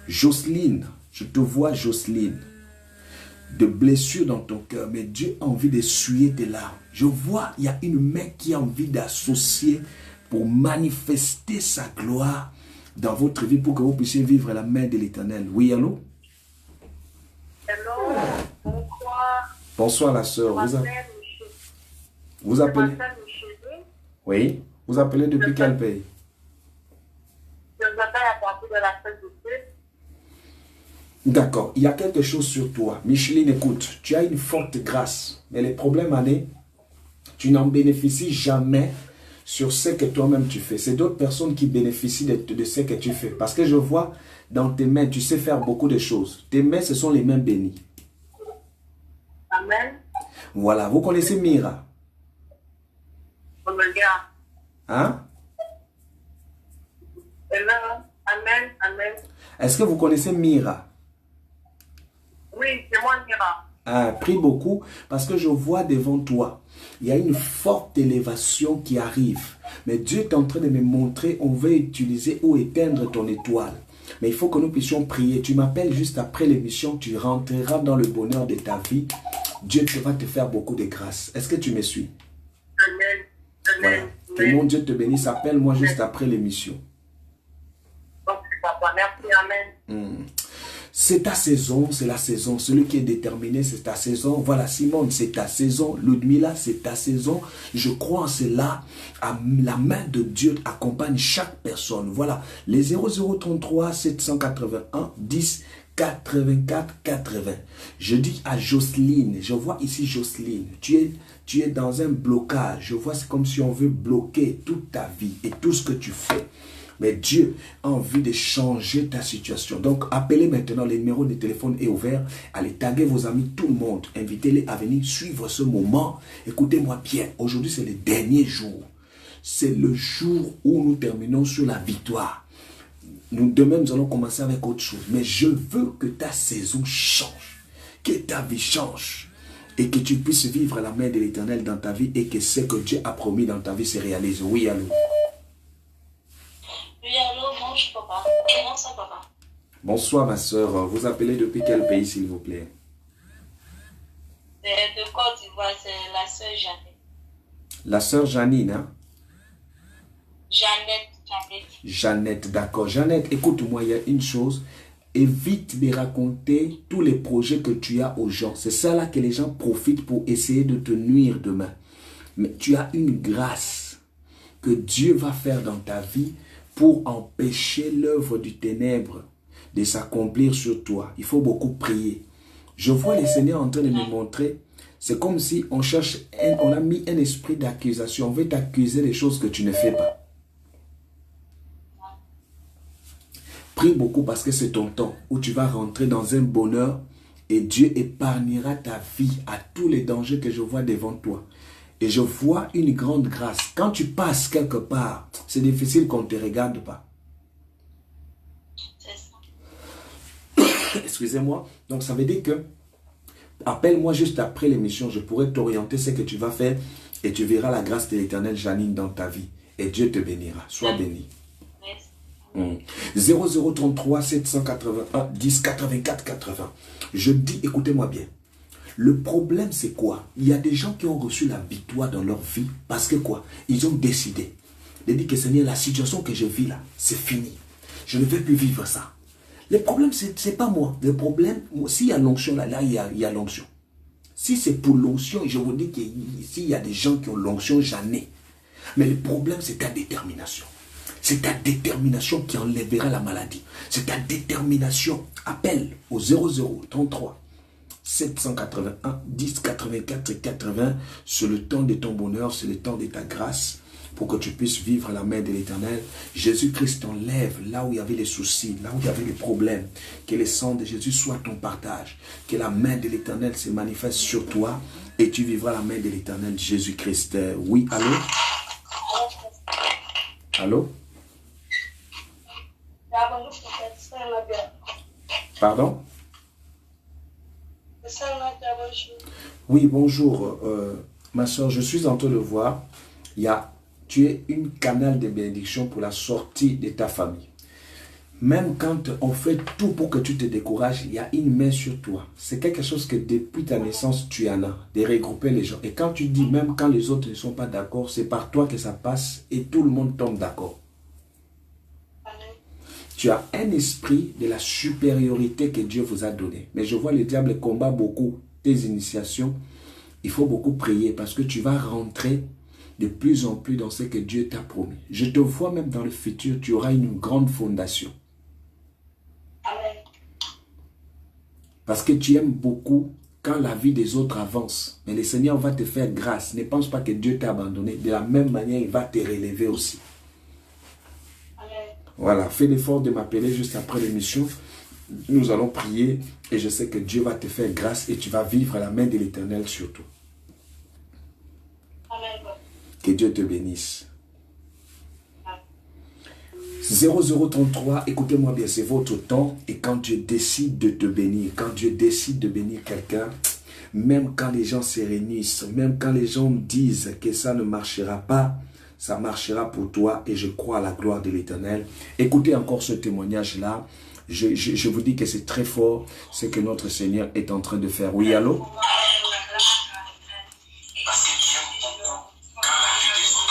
Jocelyne, je te vois Jocelyne. De blessures dans ton cœur, mais Dieu a envie d'essuyer tes larmes. Je vois, il y a une main qui a envie d'associer pour manifester sa gloire dans votre vie pour que vous puissiez vivre la main de l'Éternel. Oui, allô? Hello, bonsoir. Bonsoir la sœur. Vous appelez? Oui. Vous appelez depuis quel pays? Je vous appelle à partir de la fête de Dieu. D'accord. Il y a quelque chose sur toi. Micheline, écoute. Tu as une forte grâce. Mais le problème, Anne, tu n'en bénéficies jamais sur ce que toi-même tu fais. C'est d'autres personnes qui bénéficient de ce que tu fais. Parce que je vois dans tes mains, tu sais faire beaucoup de choses. Tes mains, ce sont les mains bénies. Amen. Voilà. Vous connaissez Mira? Hein? Amen. Amen. Est-ce que vous connaissez Mira? Oui, c'est moi, Mira. Ah, prie beaucoup parce que je vois devant toi, il y a une forte élévation qui arrive. Mais Dieu est en train de me montrer, on veut utiliser ou éteindre ton étoile. Mais il faut que nous puissions prier. Tu m'appelles juste après l'émission, tu rentreras dans le bonheur de ta vie. Dieu va te faire beaucoup de grâce. Est-ce que tu me suis? Amen. Voilà. Amen. Que mon Dieu te bénisse. Appelle-moi juste après l'émission. Ok, papa. Merci. Amen. C'est ta saison, c'est la saison. Celui qui est déterminé, c'est ta saison. Voilà, Simone, c'est ta saison. Ludmila, c'est ta saison. Je crois en cela. La main de Dieu accompagne chaque personne. Voilà, les 0033 781 10 84 80. Je dis à Jocelyne, je vois ici Jocelyne, tu Tu es dans un blocage. Je vois, c'est comme si on veut bloquer toute ta vie et tout ce que tu fais. Mais Dieu a envie de changer ta situation. Donc, appelez maintenant, le numéro de téléphone est ouvert. Allez taguer vos amis, tout le monde. Invitez-les à venir suivre ce moment. Écoutez-moi bien. Aujourd'hui, c'est le dernier jour. C'est le jour où nous terminons sur la victoire. Demain, nous allons commencer avec autre chose. Mais je veux que ta saison change. Que ta vie change. Et que tu puisses vivre la main de l'Éternel dans ta vie. Et que ce que Dieu a promis dans ta vie se réalise. Oui, allô. Oui, allô, bonjour papa. Bonsoir papa. Bonsoir ma soeur. Vous appelez depuis quel pays s'il vous plaît? C'est de Côte d'Ivoire, c'est la sœur Jeannette. La sœur Janine, hein? Jeannette. Jeannette, d'accord. Jeannette, écoute-moi, il y a une chose. Évite de raconter tous les projets que tu as aux gens. C'est ça là que les gens profitent pour essayer de te nuire demain. Mais tu as une grâce que Dieu va faire dans ta vie pour empêcher l'œuvre du ténèbre de s'accomplir sur toi. Il faut beaucoup prier. Je vois le Seigneur en train de me montrer. C'est comme si on cherche, on a mis un esprit d'accusation. On veut t'accuser des choses que tu ne fais pas. Prie beaucoup parce que c'est ton temps où tu vas rentrer dans un bonheur et Dieu épargnera ta vie à tous les dangers que je vois devant toi. Et je vois une grande grâce. Quand tu passes quelque part, c'est difficile qu'on ne te regarde pas. C'est ça. Excusez-moi. Donc ça veut dire que, appelle-moi juste après l'émission, je pourrais t'orienter ce que tu vas faire et tu verras la grâce de l'Éternel, Janine, dans ta vie. Et Dieu te bénira. Sois béni. 0033 781 10 84 80. Je dis, écoutez-moi bien. Le problème, c'est quoi? Il y a des gens qui ont reçu la victoire dans leur vie parce que quoi? Ils ont décidé de dire que Seigneur, la situation que je vis là, c'est fini. Je ne vais plus vivre ça. Le problème, c'est pas moi. Le problème, s'il y a l'onction là, il y a l'onction. Si c'est pour l'onction, je vous dis qu'il y a des gens qui ont l'onction, j'en ai. Mais le problème, c'est ta détermination. C'est ta détermination qui enlèvera la maladie. C'est ta détermination. Appelle au 0033 781 10 84 80. C'est le temps de ton bonheur, c'est le temps de ta grâce pour que tu puisses vivre la main de l'Éternel. Jésus-Christ t'enlève là où il y avait les soucis, là où il y avait les problèmes. Que le sang de Jésus soit ton partage. Que la main de l'Éternel se manifeste sur toi et tu vivras la main de l'Éternel Jésus-Christ. Oui, allô? Allô? Pardon? Oui, bonjour. Ma soeur, je suis en train de voir. Tu es une canal de bénédiction pour la sortie de ta famille. Même quand on fait tout pour que tu te décourages, il y a une main sur toi. C'est quelque chose que depuis ta naissance, tu en as, de regrouper les gens. Et quand tu dis, même quand les autres ne sont pas d'accord, c'est par toi que ça passe et tout le monde tombe d'accord. Tu as un esprit de la supériorité que Dieu vous a donné. Mais je vois le diable combat beaucoup tes initiations. Il faut beaucoup prier parce que tu vas rentrer de plus en plus dans ce que Dieu t'a promis. Je te vois même dans le futur, tu auras une grande fondation. Amen. Parce que tu aimes beaucoup quand la vie des autres avance. Mais le Seigneur va te faire grâce. Ne pense pas que Dieu t'a abandonné. De la même manière, il va te relever aussi. Voilà, fais l'effort de m'appeler juste après l'émission. Nous allons prier et je sais que Dieu va te faire grâce et tu vas vivre à la main de l'Éternel surtout. Amen. Que Dieu te bénisse. 0033, écoutez-moi bien, c'est votre temps et quand Dieu décide de te bénir, quand Dieu décide de bénir quelqu'un, même quand les gens se réunissent, même quand les gens disent que ça ne marchera pas, ça marchera pour toi et je crois à la gloire de l'Éternel. Écoutez encore ce témoignage-là. Je vous dis que c'est très fort ce que notre Seigneur est en train de faire. Oui, allô?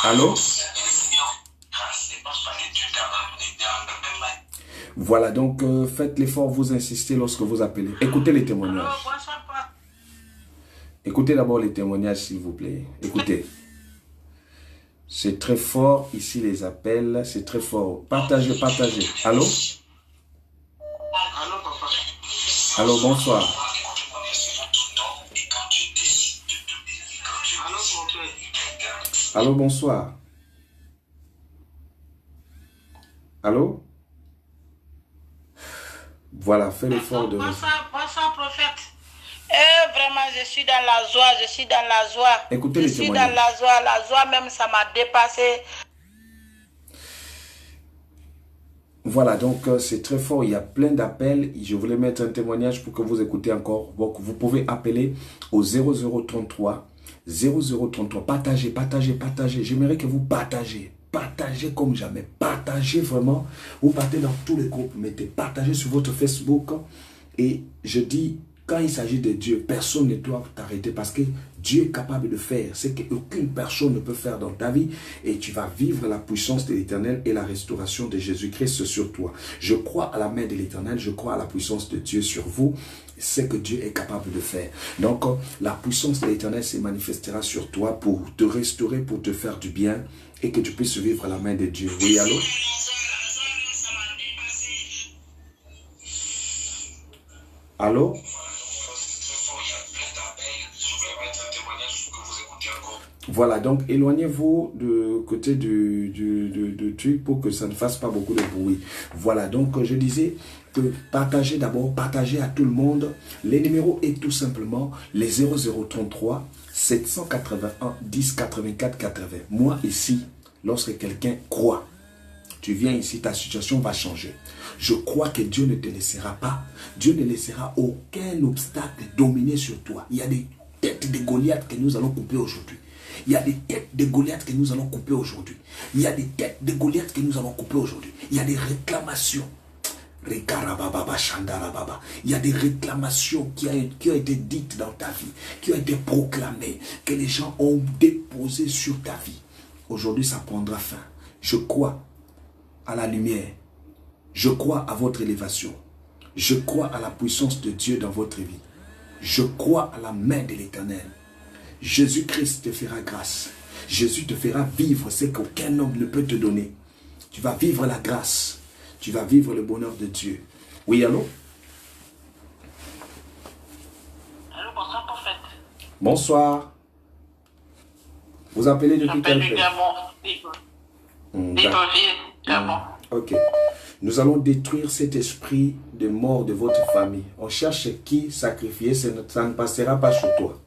Allô? Voilà, donc faites l'effort, vous insistez lorsque vous appelez. Écoutez les témoignages. Écoutez d'abord les témoignages, s'il vous plaît. Écoutez. C'est très fort, ici les appels, c'est très fort. Partagez, partagez. Allô? Allô, papa. Allô, bonsoir. Allô? Allô, bonsoir. Allô? Voilà, fais l'effort de... Bonsoir, prophète. Vraiment, je suis dans la joie, je suis dans la joie. Écoutez je les suis témoignages. dans la joie même, ça m'a dépassé. Voilà, donc c'est très fort, il y a plein d'appels. Je voulais mettre un témoignage pour que vous écoutez encore. Donc, vous pouvez appeler au 0033 0033. Partagez. J'aimerais que vous partagez. Partagez comme jamais. Partagez vraiment. Vous partez dans tous les groupes. Partagez sur votre Facebook. Et je dis, quand il s'agit de Dieu, personne ne doit t'arrêter parce que Dieu est capable de faire ce qu'aucune personne ne peut faire dans ta vie et tu vas vivre la puissance de l'Éternel et la restauration de Jésus-Christ sur toi. Je crois à la main de l'Éternel, je crois à la puissance de Dieu sur vous, ce que Dieu est capable de faire. Donc, la puissance de l'Éternel se manifestera sur toi pour te restaurer, pour te faire du bien et que tu puisses vivre à la main de Dieu. Oui, allô? Allô? Voilà, donc éloignez-vous de côté du truc pour que ça ne fasse pas beaucoup de bruit. Voilà, donc je disais que partagez d'abord, partagez à tout le monde. Les numéros est tout simplement les 0033 781 10 84 80. Moi ici, lorsque quelqu'un croit, tu viens ici, ta situation va changer. Je crois que Dieu ne te laissera pas. Dieu ne laissera aucun obstacle dominer sur toi. Il y a des têtes de Goliath que nous allons couper aujourd'hui. Il y a des têtes de Goliath que nous allons couper aujourd'hui. Il y a des têtes de Goliath que nous allons couper aujourd'hui. Il y a des réclamations. Il y a des réclamations qui ont été dites dans ta vie, qui ont été proclamées, que les gens ont déposées sur ta vie. Aujourd'hui, ça prendra fin. Je crois à la lumière. Je crois à votre élévation. Je crois à la puissance de Dieu dans votre vie. Je crois à la main de l'Éternel. Jésus-Christ te fera grâce. Jésus te fera vivre ce qu'aucun homme ne peut te donner. Tu vas vivre la grâce. Tu vas vivre le bonheur de Dieu. Oui, allô? Allô, bonsoir, prophète. Bonsoir. Vous appelez depuis quel pays? Libreville, Gabon. Ok. Nous allons détruire cet esprit de mort de votre famille. On cherche qui sacrifier, ça ne passera pas sur toi.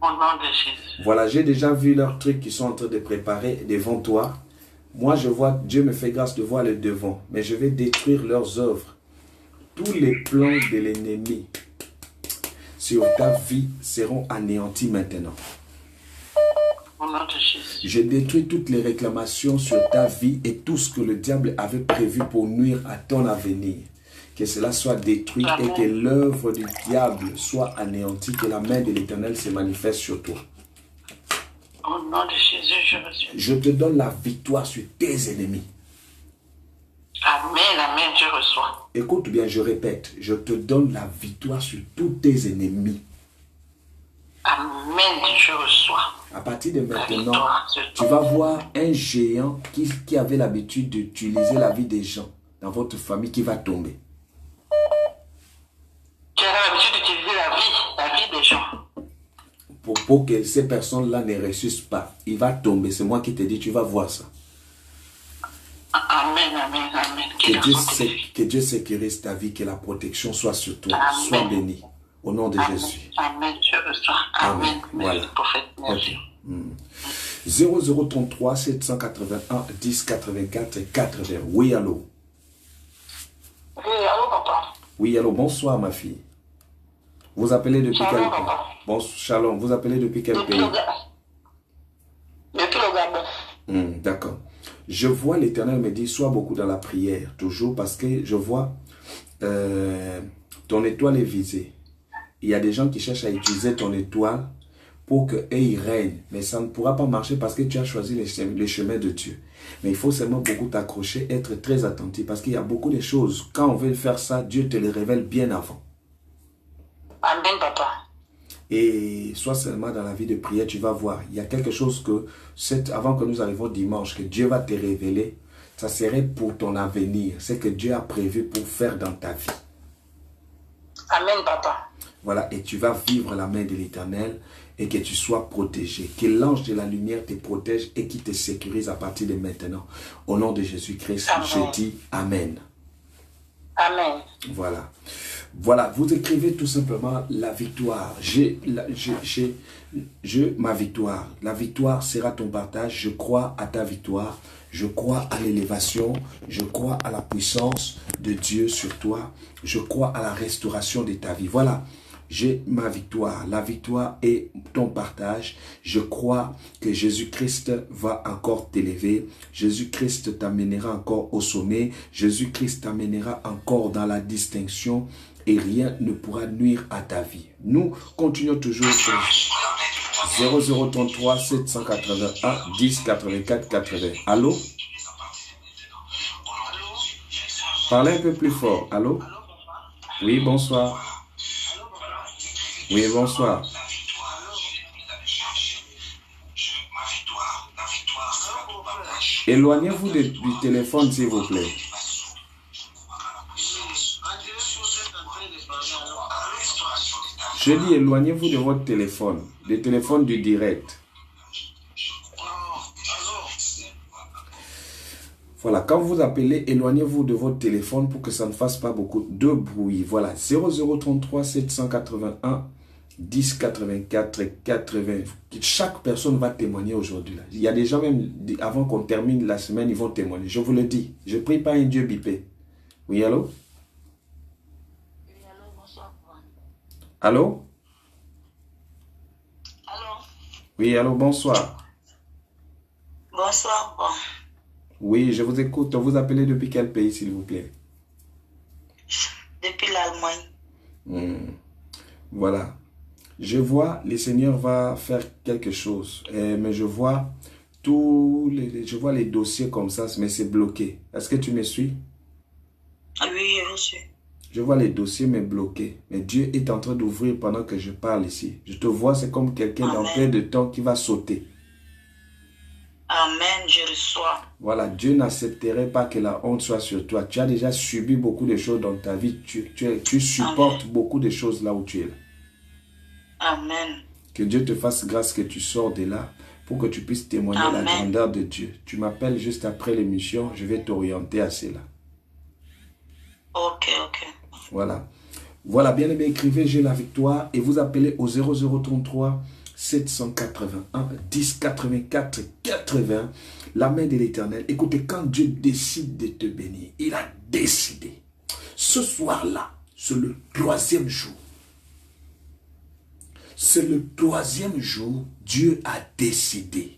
Au nom de Jésus. Voilà, j'ai déjà vu leurs trucs qu'ils sont en train de préparer devant toi. Moi, je vois, Dieu me fait grâce de voir le devant, mais je vais détruire leurs œuvres. Tous les plans de l'ennemi sur ta vie seront anéantis maintenant. Au nom de Jésus. Je détruis toutes les réclamations sur ta vie et tout ce que le diable avait prévu pour nuire à ton avenir. Que cela soit détruit et que l'œuvre du diable soit anéantie, que la main de l'Éternel se manifeste sur toi. Au nom de Jésus, je reçois. Je te donne la victoire sur tes ennemis. Amen, amen, je reçois. Écoute bien, je répète, je te donne la victoire sur tous tes ennemis. Amen, je reçois. À partir de maintenant, tu vas voir un géant qui avait l'habitude d'utiliser la vie des gens dans votre famille qui va tomber. Tu as l'habitude d'utiliser la vie des gens. Pour que ces personnes-là ne ressuscitent pas. Il va tomber. C'est moi qui te dis, tu vas voir ça. Amen, amen, amen. Que Dieu sécurise ta vie, que la protection soit sur toi. Amen. Sois béni. Au nom de Jésus. Amen, je reçois. Amen. Amen. Voilà. Prophète, merci. Okay. 0033 781 10 84 80. Oui, allô. Oui, allô, papa. Oui, allô. Bonsoir, ma fille. Vous appelez depuis Shalom, quel pays? papa. Bon, Shalom. Vous appelez depuis quel Depuis pays? le Gabon. D'accord. Je vois l'Éternel me dire, sois beaucoup dans la prière, toujours, parce que je vois ton étoile est visée. Il y a des gens qui cherchent à utiliser ton étoile pour qu'eux ils règnent. Mais ça ne pourra pas marcher parce que tu as choisi les chemins de Dieu. Mais il faut seulement beaucoup t'accrocher, être très attentif, parce qu'il y a beaucoup de choses. Quand on veut faire ça, Dieu te les révèle bien avant. Amen, papa. Et sois seulement dans la vie de prière, tu vas voir. Il y a quelque chose que, avant que nous arrivions dimanche, que Dieu va te révéler. Ça serait pour ton avenir. C'est que Dieu a prévu pour faire dans ta vie. Amen, papa. Voilà, et tu vas vivre la main de l'Éternel et que tu sois protégé. Que l'ange de la lumière te protège et qui te sécurise à partir de maintenant. Au nom de Jésus-Christ, je dis Amen. Amen. Voilà. Voilà, vous écrivez tout simplement la victoire. Ma victoire. La victoire sera ton partage. Je crois à ta victoire. Je crois à l'élévation. Je crois à la puissance de Dieu sur toi. Je crois à la restauration de ta vie. Voilà. J'ai ma victoire. La victoire est ton partage. Je crois que Jésus-Christ va encore t'élever. Jésus-Christ t'amènera encore au sommet. Jésus-Christ t'amènera encore dans la distinction et rien ne pourra nuire à ta vie. Nous continuons toujours sur 0033 781 10 84 80. Allô? Parlez un peu plus fort. Allô? Oui, bonsoir. Oui, bonsoir. Éloignez-vous du téléphone, s'il vous plaît. Je dis, éloignez-vous de votre téléphone, du téléphone du direct. Voilà, quand vous appelez, éloignez-vous de votre téléphone pour que ça ne fasse pas beaucoup de bruit. Voilà, 0033 781 10 84 80. Chaque personne va témoigner aujourd'hui. Il y a des gens même, avant qu'on termine la semaine, ils vont témoigner. Je vous le dis, je ne prie pas un Dieu bipé. Oui, allô? Oui, allô, bonsoir. Allô? Allô? Oui, allô, bonsoir. Bonsoir, bon. Oui, je vous écoute. Vous appelez depuis quel pays, s'il vous plaît? Depuis l'Allemagne. Voilà. Je vois, le Seigneur va faire quelque chose. Mais je vois les dossiers comme ça, mais c'est bloqué. Est-ce que tu me suis? Oui, je suis. Je vois les dossiers, mais bloqués. Mais Dieu est en train d'ouvrir pendant que je parle ici. Je te vois, c'est comme quelqu'un dans plein de temps qui va sauter. Amen, je reçois. Voilà, Dieu n'accepterait pas que la honte soit sur toi. Tu as déjà subi beaucoup de choses dans ta vie. Tu supportes beaucoup de choses là où tu es là. Amen. Que Dieu te fasse grâce que tu sors de là pour que tu puisses témoigner la grandeur de Dieu. Tu m'appelles juste après l'émission, je vais t'orienter à cela. Ok. Voilà. Voilà, bien aimé, écrivez, j'ai la victoire et vous appelez au 0033 781 10 84 80, la main de l'Éternel. Écoutez, quand Dieu décide de te bénir, il a décidé. Ce soir-là, c'est le 3e jour. C'est le 3e jour, Dieu a décidé.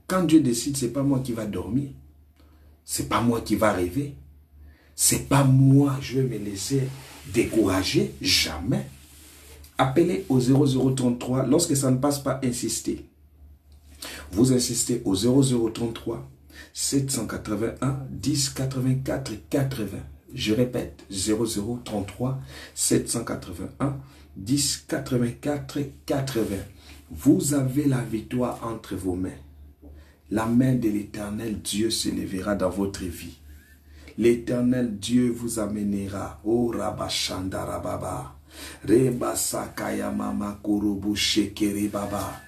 Quand Dieu décide, ce n'est pas moi qui va dormir. Ce n'est pas moi qui va rêver. Ce n'est pas moi, je vais me laisser décourager, jamais. Appelez au 0033, lorsque ça ne passe pas, insistez. Vous insistez au 0033 781 10 84 80. Je répète, 0033 781 10 84 80. Vous avez la victoire entre vos mains. La main de l'Éternel Dieu s'élèvera dans votre vie. L'Éternel Dieu vous amènera. Oh Rabashanda Rababa. Reba Sakaya Mama Kurubu Shekeri Baba.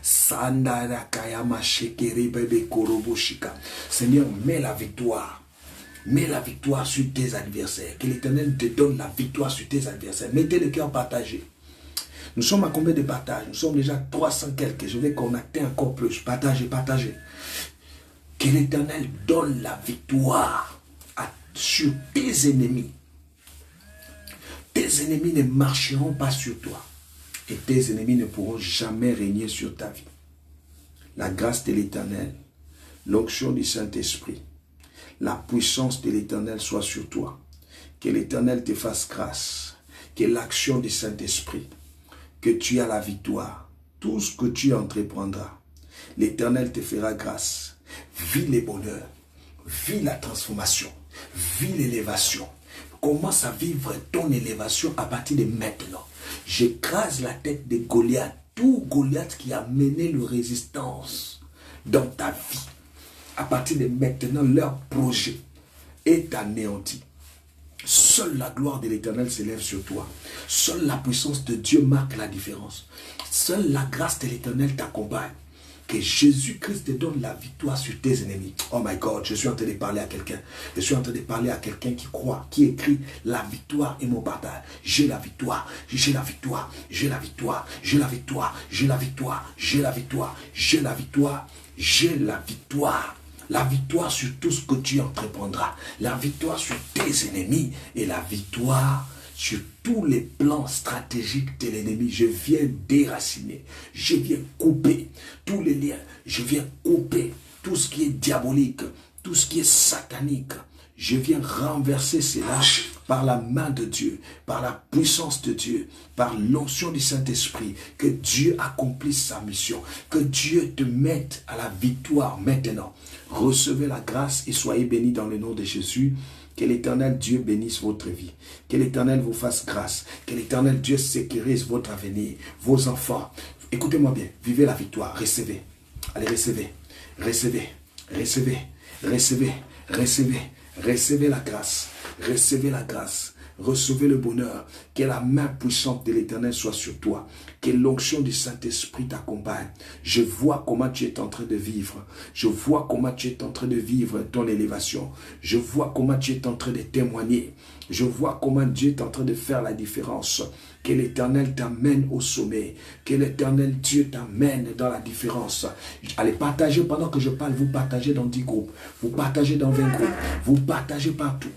Sandara Kayama Shekeri Bebe Kurubu Shika. Seigneur, mets la victoire. Mets la victoire sur tes adversaires. Que l'Éternel te donne la victoire sur tes adversaires. Mettez le cœur partagé. Nous sommes à combien de partages? Nous sommes déjà 300 quelques. Je vais connecter encore plus. Partagez. Que l'Éternel donne la victoire sur tes ennemis. Tes ennemis ne marcheront pas sur toi. Et tes ennemis ne pourront jamais régner sur ta vie. La grâce de l'Éternel, l'onction du Saint-Esprit, la puissance de l'Éternel soit sur toi. Que l'Éternel te fasse grâce. Que l'action du Saint-Esprit, que tu as la victoire. Tout ce que tu entreprendras, l'Éternel te fera grâce. Vis les bonheurs. Vis la transformation. Vis l'élévation. Commence à vivre ton élévation à partir de maintenant. J'écrase la tête de Goliath. Tout Goliath qui a mené le résistance dans ta vie. À partir de maintenant, leur projet est anéanti. Seule la gloire de l'Éternel s'élève sur toi. Seule la puissance de Dieu marque la différence. Seule la grâce de l'Éternel t'accompagne. Que Jésus-Christ te donne la victoire sur tes ennemis. Oh my God, je suis en train de parler à quelqu'un. Je suis en train de parler à quelqu'un qui croit, qui écrit la victoire et mon partage. J'ai la victoire, j'ai la victoire, j'ai la victoire, j'ai la victoire, j'ai la victoire, j'ai la victoire, j'ai la victoire, j'ai la victoire. La victoire sur tout ce que tu entreprendras. La victoire sur tes ennemis. Et la victoire sur tous les plans stratégiques de l'ennemi. Je viens déraciner. Je viens couper tous les liens. Je viens couper tout ce qui est diabolique. Tout ce qui est satanique. Je viens renverser cela par la main de Dieu, par la puissance de Dieu, par l'onction du Saint-Esprit. Que Dieu accomplisse sa mission. Que Dieu te mette à la victoire maintenant. Recevez la grâce et soyez bénis dans le nom de Jésus. Que l'Éternel Dieu bénisse votre vie. Que l'Éternel vous fasse grâce. Que l'Éternel Dieu sécurise votre avenir, vos enfants. Écoutez-moi bien, vivez la victoire, recevez. Allez, recevez, recevez, recevez, recevez, recevez. Recevez la grâce, recevez la grâce, recevez le bonheur, que la main puissante de l'Éternel soit sur toi, que l'onction du Saint-Esprit t'accompagne. Je vois comment tu es en train de vivre, je vois comment tu es en train de vivre ton élévation, je vois comment tu es en train de témoigner, je vois comment Dieu est en train de faire la différence. Que l'Éternel t'amène au sommet. Que l'Éternel Dieu t'amène dans la différence. Allez, partagez pendant que je parle. Vous partagez dans 10 groupes. Vous partagez dans 20 groupes. Vous partagez partout.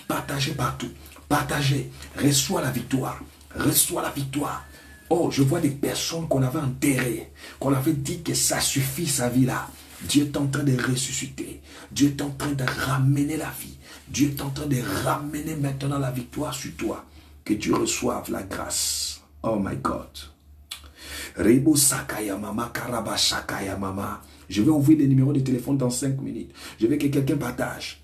Partagez partout. Partagez. Reçois la victoire. Reçois la victoire. Oh, je vois des personnes qu'on avait enterrées. Qu'on avait dit que ça suffit sa vie là. Dieu est en train de ressusciter. Dieu est en train de ramener la vie. Dieu est en train de ramener maintenant la victoire sur toi. Que tu reçoives la grâce. Oh my God. Rebo Sakaya Mama, Karaba Sakaya Mama. Je vais ouvrir les numéros de téléphone dans 5 minutes. Je veux que quelqu'un partage.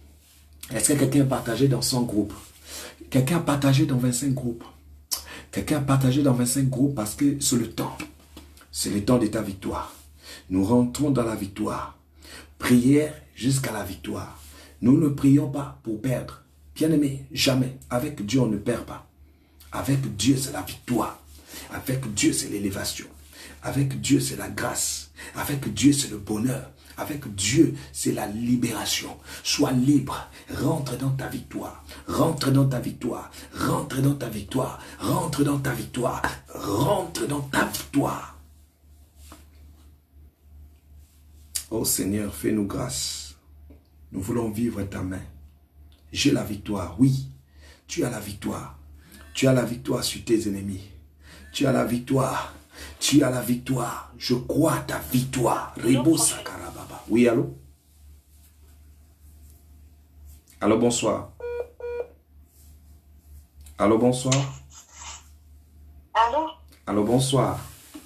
Est-ce que quelqu'un a partagé dans 100 groupes? Quelqu'un a partagé dans 25 groupes. Quelqu'un a partagé dans 25 groupes parce que c'est le temps. C'est le temps de ta victoire. Nous rentrons dans la victoire. Prière jusqu'à la victoire. Nous ne prions pas pour perdre. Bien-aimé, jamais. Avec Dieu, on ne perd pas. Avec Dieu, c'est la victoire. Avec Dieu, c'est l'élévation. Avec Dieu, c'est la grâce. Avec Dieu, c'est le bonheur. Avec Dieu, c'est la libération. Sois libre. Rentre dans ta victoire. Rentre dans ta victoire. Rentre dans ta victoire. Rentre dans ta victoire. Rentre dans ta victoire. Oh Seigneur, fais-nous grâce. Nous voulons vivre ta main. J'ai la victoire. Oui, tu as la victoire. Tu as la victoire sur tes ennemis. Tu as la victoire. Tu as la victoire. Je crois à ta victoire. Rebo Sakarababa. Oui, allô? Allô, bonsoir. Allô, bonsoir. Allô? Allô, bonsoir.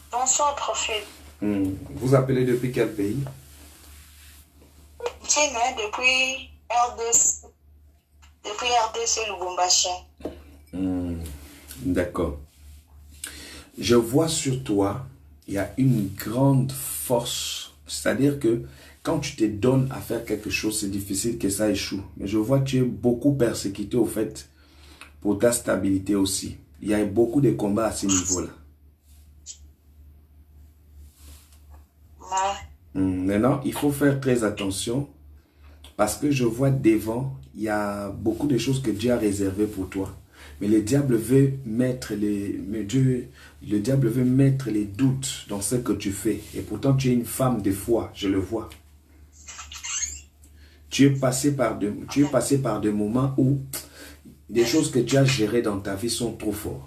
Bonsoir, prophète. Vous appelez depuis quel pays? Tiens, depuis RDC. Depuis RDC Lubumbashi. D'accord. Je vois sur toi, il y a une grande force. C'est-à-dire que quand tu te donnes à faire quelque chose, c'est difficile que ça échoue. Mais je vois que tu es beaucoup persécuté au fait pour ta stabilité aussi. Il y a beaucoup de combats à ce niveau-là. Maintenant, il faut faire très attention parce que je vois devant, il y a beaucoup de choses que Dieu a réservées pour toi. Mais le diable veut mettre le diable veut mettre les doutes dans ce que tu fais. Et pourtant, tu es une femme de foi, je le vois. Tu es passé par des moments où des choses que tu as gérées dans ta vie sont trop fortes.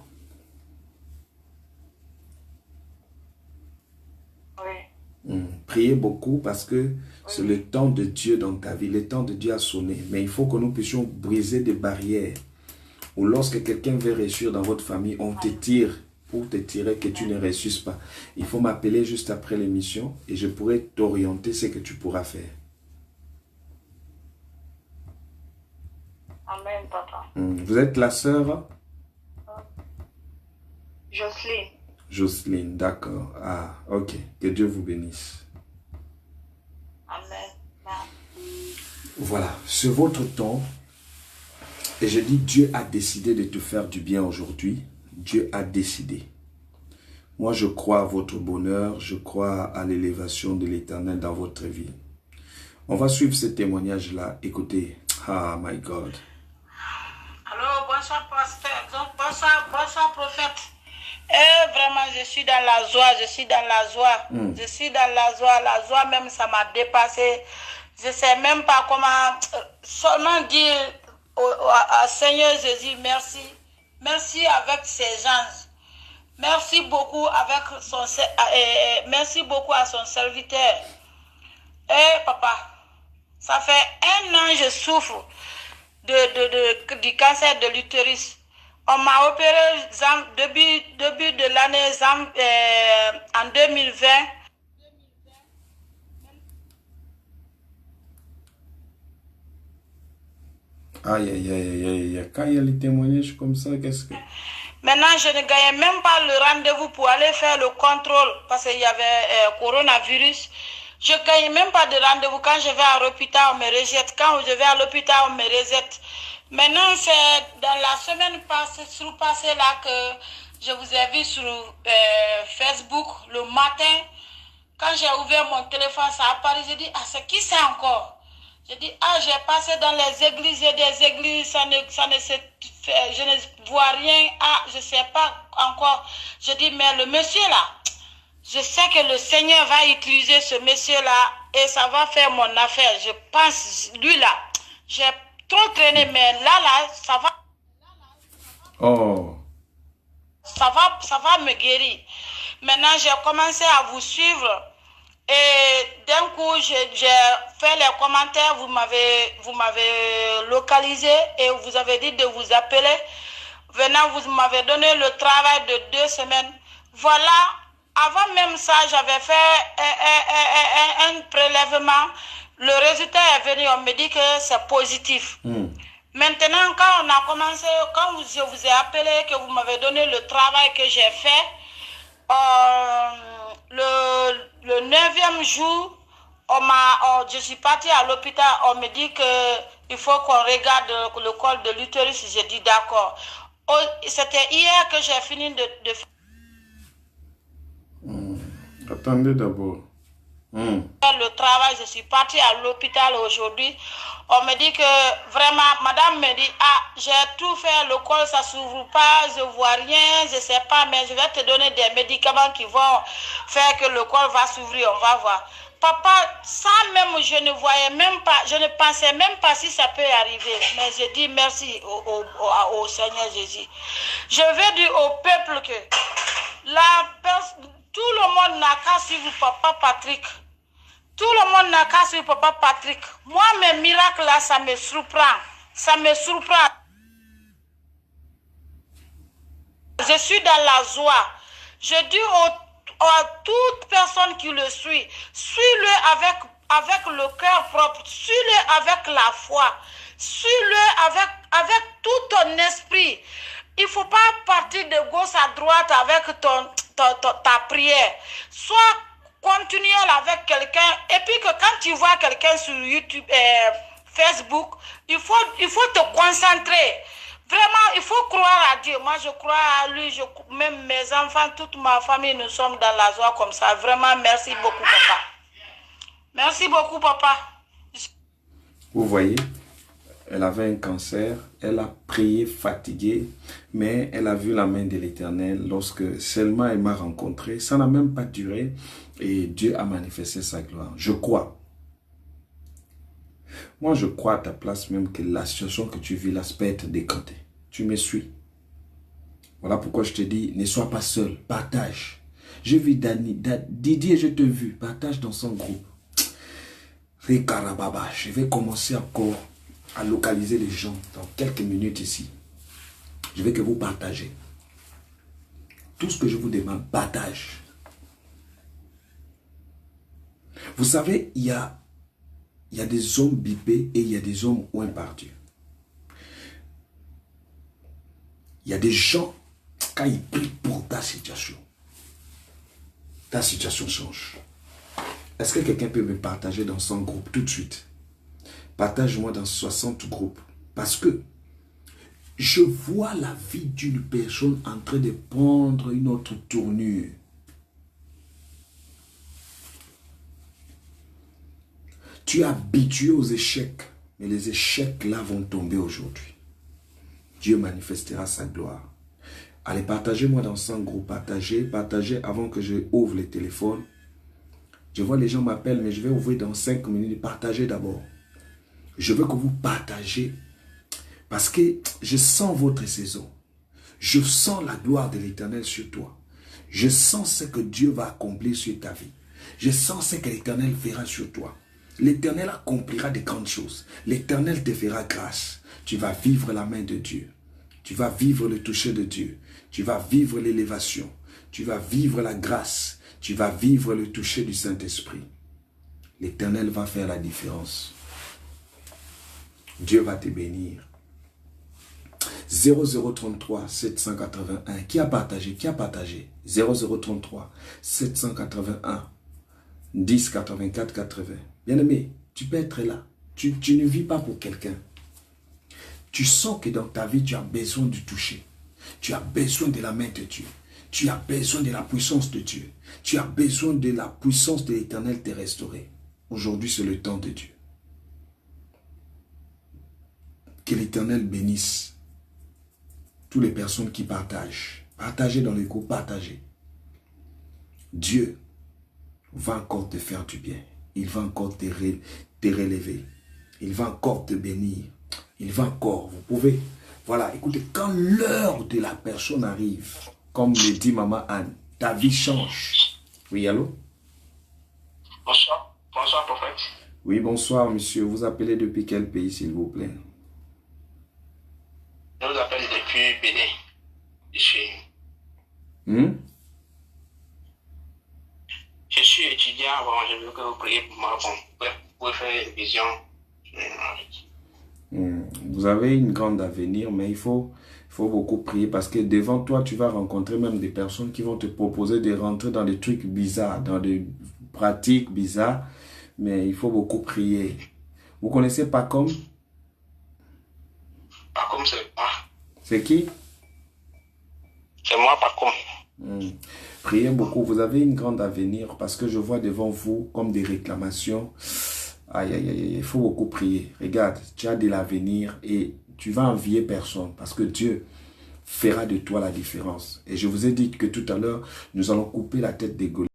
Priez beaucoup parce que c'est le temps de Dieu dans ta vie. Le temps de Dieu a sonné. Mais il faut que nous puissions briser des barrières. Ou lorsque quelqu'un veut réussir dans votre famille, on te tire pour te tirer que tu ne réussisses pas. Il faut m'appeler juste après l'émission et je pourrai t'orienter ce que tu pourras faire. Amen, papa. Vous êtes la sœur? Jocelyne. Jocelyne, d'accord. Ah, ok. Que Dieu vous bénisse. Amen. Voilà, c'est votre temps. Et je dis, Dieu a décidé de te faire du bien aujourd'hui. Dieu a décidé. Moi, je crois à votre bonheur. Je crois à l'élévation de l'Éternel dans votre vie. On va suivre ce témoignage-là. Écoutez. Ah, my God. Allô, bonsoir, pasteur. Bonsoir, prophète. Vraiment, je suis dans la joie, je suis dans la joie. Je suis dans la joie même, ça m'a dépassé. Je ne sais même pas comment seulement dire au Seigneur Jésus, merci. Merci avec ses anges. Merci beaucoup merci beaucoup à son serviteur. Papa, ça fait 1 an que je souffre du cancer de l'utérus. On m'a opéré début de l'année en 2020. Aïe, aïe, aïe, aïe. Quand il y a les témoignages comme ça, qu'est-ce que... Maintenant, je ne gagnais même pas le rendez-vous pour aller faire le contrôle parce qu'il y avait coronavirus. Je ne gagnais même pas de rendez-vous. Quand je vais à l'hôpital, on me rejette. Quand je vais à l'hôpital, on me rejette. Maintenant, c'est dans la semaine passée là que je vous ai vu sur Facebook le matin. Quand j'ai ouvert mon téléphone, ça apparaît. J'ai dit, ah, c'est qui c'est encore? J'ai dit, ah, j'ai passé dans les églises, j'ai des églises, ça ne se fait, je ne vois rien. Ah, je ne sais pas encore. Je dis, mais le monsieur là, je sais que le Seigneur va utiliser ce monsieur là et ça va faire mon affaire. Je pense, lui là, j'ai trop traîné, mais là, ça va. Oh. Ça va me guérir. Maintenant, j'ai commencé à vous suivre. Et d'un coup, j'ai fait les commentaires, vous m'avez localisé et vous avez dit de vous appeler. Venant, vous m'avez donné le travail de 2 semaines. Voilà, avant même ça, j'avais fait un prélèvement. Le résultat est venu, on me dit que c'est positif. Maintenant, quand on a commencé, quand je vous ai appelé, que vous m'avez donné le travail que j'ai fait, le 9e jour, je suis partie à l'hôpital, on me dit qu'il faut qu'on regarde le col de l'utérus. J'ai dit d'accord. C'était hier que j'ai fini de faire. Attendez d'abord. Le travail, je suis partie à l'hôpital aujourd'hui. On me dit que vraiment, madame me dit, ah, j'ai tout fait, le col, ça ne s'ouvre pas, je ne vois rien, je ne sais pas, mais je vais te donner des médicaments qui vont faire que le col va s'ouvrir, on va voir. Papa, ça même, je ne voyais même pas, je ne pensais même pas si ça peut arriver. Mais je dis merci au Seigneur Jésus. Je veux dire au peuple que tout le monde n'a qu'à suivre Papa Patrick. Tout le monde n'a qu'à suivre Papa Patrick. Moi, mes miracles là, ça me surprend. Ça me surprend. Je suis dans la joie. Je dis à toute personne qui le suit, suis-le avec le cœur propre, suis-le avec la foi, suis-le avec tout ton esprit. Il ne faut pas partir de gauche à droite avec ta prière. Sois continuel avec quelqu'un. Et puis que quand tu vois quelqu'un sur YouTube, Facebook, il faut te concentrer. Vraiment, il faut croire à Dieu. Moi, je crois à lui. Même mes enfants, toute ma famille, nous sommes dans la joie comme ça. Vraiment, merci beaucoup, papa. Merci beaucoup, papa. Vous voyez, elle avait un cancer. Elle a prié fatiguée, mais elle a vu la main de l'Éternel. Lorsque seulement elle m'a rencontré, ça n'a même pas duré et Dieu a manifesté sa gloire. Je crois. Moi, je crois à ta place même que la situation que tu vis là peut être décantée. Tu me suis. Voilà pourquoi je te dis, ne sois pas seul, partage. J'ai vu Didier, je t'ai vu, partage dans son groupe. Je vais commencer encore à localiser les gens dans quelques minutes ici. Je veux que vous partagez. Tout ce que je vous demande, partage. Vous savez, il y a des hommes bipés et il y a des hommes oints par Dieu. Il y a des gens, quand ils prient pour ta situation change. Est-ce que quelqu'un peut me partager dans son groupe tout de suite? Partage-moi dans 60 groupes. Parce que Je vois la vie d'une personne en train de prendre une autre tournure. Tu es habitué aux échecs, mais les échecs là vont tomber aujourd'hui. Dieu manifestera sa gloire. Allez, partagez-moi dans 100 groupes, partagez avant que je ouvre les téléphones. Je vois les gens m'appellent, mais je vais ouvrir dans 5 minutes. Partagez d'abord. Je veux que vous partagez parce que je sens votre saison. Je sens la gloire de l'Éternel sur toi. Je sens ce que Dieu va accomplir sur ta vie. Je sens ce que l'Éternel fera sur toi. L'Éternel accomplira de grandes choses. L'Éternel te fera grâce. Tu vas vivre la main de Dieu. Tu vas vivre le toucher de Dieu. Tu vas vivre l'élévation. Tu vas vivre la grâce. Tu vas vivre le toucher du Saint-Esprit. L'Éternel va faire la différence. Dieu va te bénir. 0033 781. Qui a partagé? 0033 781 10 84 80. Bien-aimé, tu peux être là. Tu ne vis pas pour quelqu'un. Tu sens que dans ta vie, tu as besoin du toucher. Tu as besoin de la main de Dieu. Tu as besoin de la puissance de Dieu. Tu as besoin de la puissance de l'Éternel te restaurer. Aujourd'hui, c'est le temps de Dieu. Que l'Éternel bénisse toutes les personnes qui partagent. Partagez dans les groupes, partagez. Dieu va encore te faire du bien. Il va encore te relever. Il va encore te bénir. Il va encore, vous pouvez. Voilà, écoutez, quand l'heure de la personne arrive, comme le dit Maman Anne, ta vie change. Oui, allô? Bonsoir. Bonsoir, prophète. Oui, bonsoir, monsieur. Vous appelez depuis quel pays, s'il vous plaît? Je vous appelle depuis Bénin. Je suis étudiant. Bon, je veux que vous priez pour moi. Bon, vous pouvez faire une vision. Vous avez une grande avenir, mais il faut beaucoup prier parce que devant toi, tu vas rencontrer même des personnes qui vont te proposer de rentrer dans des trucs bizarres, dans des pratiques bizarres, mais il faut beaucoup prier. Vous connaissez Pacom? Pacom, c'est moi. C'est qui? C'est moi, Pacom. Priez beaucoup, vous avez une grande avenir parce que je vois devant vous comme des réclamations. Aïe, aïe, aïe, il faut beaucoup prier. Regarde, tu as de l'avenir et tu vas envier personne parce que Dieu fera de toi la différence. Et je vous ai dit que tout à l'heure, nous allons couper la tête des Goliath.